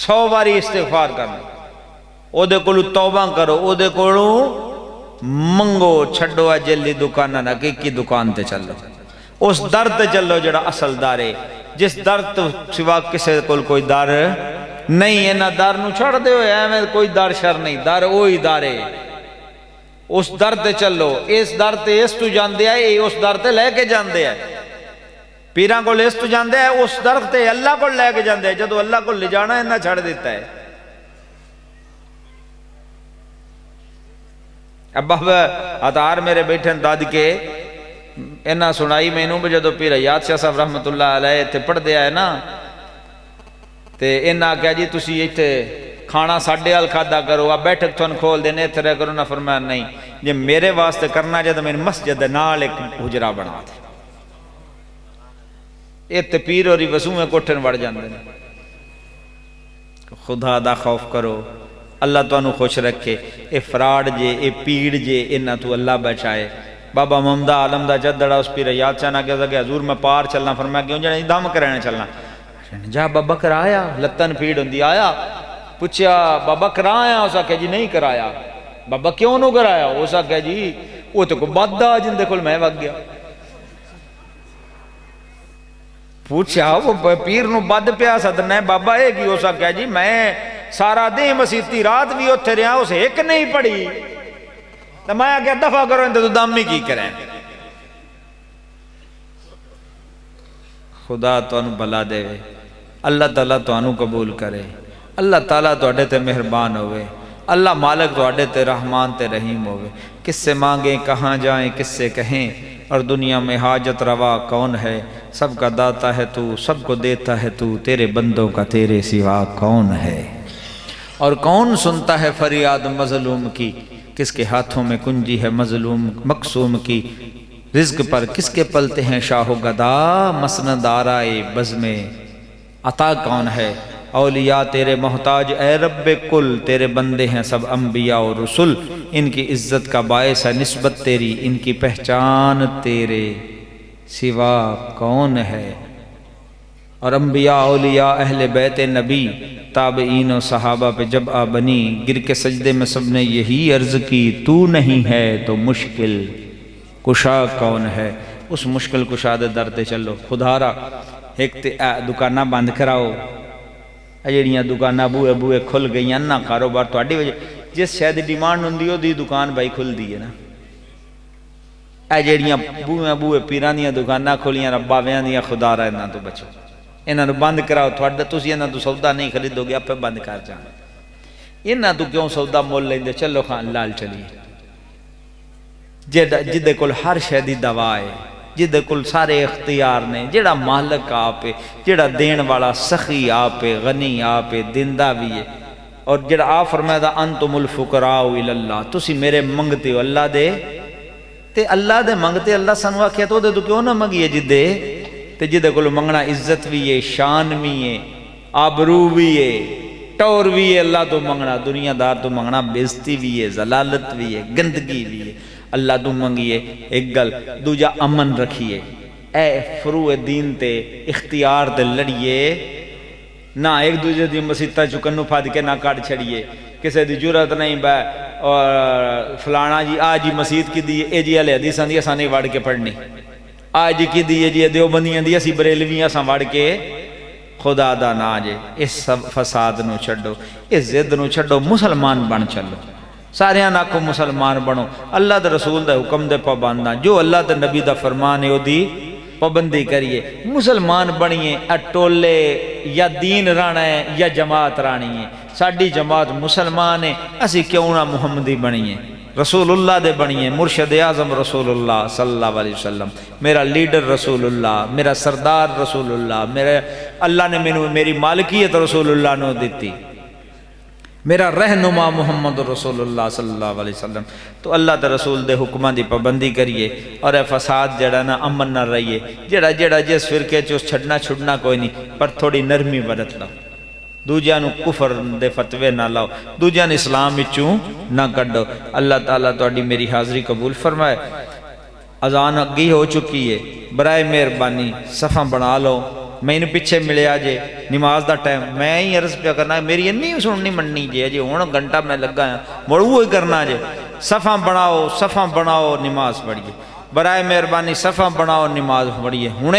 100 باری استغفار کرنا، او دے کولو توبہ کرو، او دے کولو منگو، چھڈو جلی دکانہ نہ کی دکان تے چلو، اس در تے چلو جڑا اصل در ہے، جس در تو سوا کسے کول کوئی در نہیں ہے، نہ در نو چھڑ دے ہوئے میں کوئی در شر نہیں، در وہی در ہے، اس در تے چلو، اس در تے اس تو جاندے آئے، اس در تے لے کے جاندے آئے، پیران کو اس تو جاندے آئے، اس در تے اللہ کو لے کے جاندے آئے، جدو اللہ کو لے جانا ہے نہ چھڑ دیتا ہے۔ ابا اتار میرے بیٹھے داد کے انہا سنائی میں انہوں جدو پیر حیات شاہ صاحب رحمت اللہ علیہ تھے پڑھ دیا ہے نا، تے انہا کہا جی تسی یہ تھے کھانا ساڑھے آل کھادا کرو، اب بیٹھک تھون کھول دینے تھے رہ کرو، نہ فرمایا نہیں، یہ میرے واسطے کرنا جدو میری مسجد نال ایک حجرہ بنا تھے، یہ تے پیر اور وسو میں کوٹھن بڑھ جاندے، خدا دا خوف کرو، اللہ تو انہوں خوش رکھے، اے فراڈ جے، اے پیڑ جے، انہا تو اللہ بچائے۔ بابا محمدہ عالم دا جدڑا اس پیر یاد چانا کہ حضور میں پار چلنا، فرمایا کیوں جانے دم کرنے چلنا، جا بابا کرایا، لتن پیڑ ہوندی آیا، پوچھا بابا کرایا، اسا کہ جی نہیں کرایا، بابا کیوں نو کرایا، اسا کہ جی وہ تو کو بادہ جن دے کل میں وگ گیا، پوچھا وہ پیر نو بد پیا صدنا ہے بابا ہے کی، اسا کہ جی میں سارا دیں مسیحتی رات بھی ہوتے رہا، اسے ایک نہیں پڑی، تو میں آگیا دفع کرو اندھے تو دامی کی کریں۔ خدا تو انہوں بلا دے، اللہ تعالیٰ تو انہوں قبول کرے، اللہ تعالیٰ تو اڈے تے مہربان ہوئے، اللہ مالک تو اڈے تے رحمان تے رحیم ہوئے، کس سے مانگیں کہاں جائیں کس سے کہیں، اور دنیا میں حاجت روا کون ہے، سب کا داتا ہے تو، سب کو دیتا ہے تو، تیرے بندوں کا تیرے سوا کون ہے، اور کون سنتا ہے فریاد مظلوم کی، کس کے ہاتھوں میں کنجی ہے مظلوم مقصوم کی، رزق پر کس کے پلتے ہیں شاہ و گدا، مسند آرائے بزم عطا کون ہے، اولیاء تیرے محتاج اے رب کل، تیرے بندے ہیں سب انبیاء و رسول، ان کی عزت کا باعث ہے نسبت تیری، ان کی پہچان تیرے سوا کون ہے، اور انبیاء اولیاء اہل بیت نبی تابعین و صحابہ پہ جب آ بنی، گر کے سجدے میں سب نے یہی عرض کی، تو نہیں ہے تو مشکل کشا کون ہے، اس مشکل کشا دے در تے چلو، خدارا ایک تے دکانہ بند کراؤ، جیڑیاں دکانہ بوئے کھل گئیاں نا، کاروبار تو اڈی وجہ جس شاید ڈیمانڈ ہوں دی دکان بھائی کھل دی ہے نا، اے جیڑیاں بوئے پیران دیاں دکانہ کھولیاں رباویاں دیاں، خدارا انہاں تو بچو، انہاں تو بند کراؤ، تسی انہاں تو سودا نہیں خریدو گے، اپنے بند کر جانا، انہاں تو کیوں سودا مول لیں دے، چلو خان لال چلیے، جدے کل ہر شہدی دوائے، جدے کل سارے اختیار نے، جڑا مالک آپے، جڑا دین والا سخی آپے، غنی آپے، دندہ بھی ہے، اور جڑا آپ فرمایا دا انتم الفقراء الاللہ، تسی میرے منگتے ہو اللہ دے، تے اللہ دے منگتے اللہ سنوا کیا تو دے تو کیوں نہ منگیے جدے، تے جدے کل منگنا عزت بھی ہے، شان بھی ہے، آبرو بھی ہے، ٹور بھی ہے، اللہ تو منگنا، دنیا دار تو منگنا بےزتی بھی ہے، ضلالت بھی ہے، گندگی بھی ہے، اللہ تو منگیے، ایک گل دوجا امن رکھیے، اے فروع دین تے اختیار تے لڑیے، نہ ایک دوجہ دی مسیطہ چکنو پھاد کے نہ کاٹ چھڑیے، کسے دی جرات نہیں بے، اور فلانا جی آج مسیط کی دی اے جی علیہ حدیثاں دی اساں نہیں وڑ کے پڑھنی، آج کی دی جی دیوبندیاں دی اسی بریلویاں اساں وڑ کے، خدا دا نا جے، اس فساد نو چھڑو، اس زد نو چھڑو، مسلمان بن چلو، سارے آنکھوں مسلمان بنو، اللہ دا رسول دا حکم دے پابندہ، جو اللہ دا نبی دا فرمان ہے وہ دی پابندی کریے، مسلمان بنیے، اٹولے یا دین رانا ہے یا جماعت رانی ہے، ساڑھی جماعت مسلمان ہے، اسی کیوں نہ محمدی بنیے، رسول اللہ دے بنیے، مرشد اعظم رسول اللہ صلی اللہ علیہ وسلم، میرا لیڈر رسول اللہ، میرا سردار رسول اللہ، اللہ نے میری مالکیت رسول اللہ نے دیتی، میرا رہنما محمد رسول اللہ صلی اللہ علیہ وسلم، تو اللہ تے رسول دے حکمان دی پابندی کریے، اور اے فساد جڑا نا امن نہ رہیے، جڑا جس فرقے چوس چھڑنا کوئی نہیں، پر تھوڑی نرمی برت لاؤ، دوجیاں نو کفر دے فتوے نہ لاؤ، دوجیاں نو اسلام وچوں نہ کڈو، اللہ تعالیٰ تہاڈی میری حاضری قبول فرمائے۔ اذان اگی ہو چکی ہے، برائے مہربانی صفاں بنا لو، مینوں پیچھے ملیا جے نماز دا ٹائم میں ہی عرض پیا کرنا میری انی سننی مننی جے جی ہن گھنٹہ میں لگا ہاں مڑ وہی کرنا جے صفاں بناؤ نماز پڑھیے برائے مہربانی صفاں بناؤ نماز پڑھیے ہن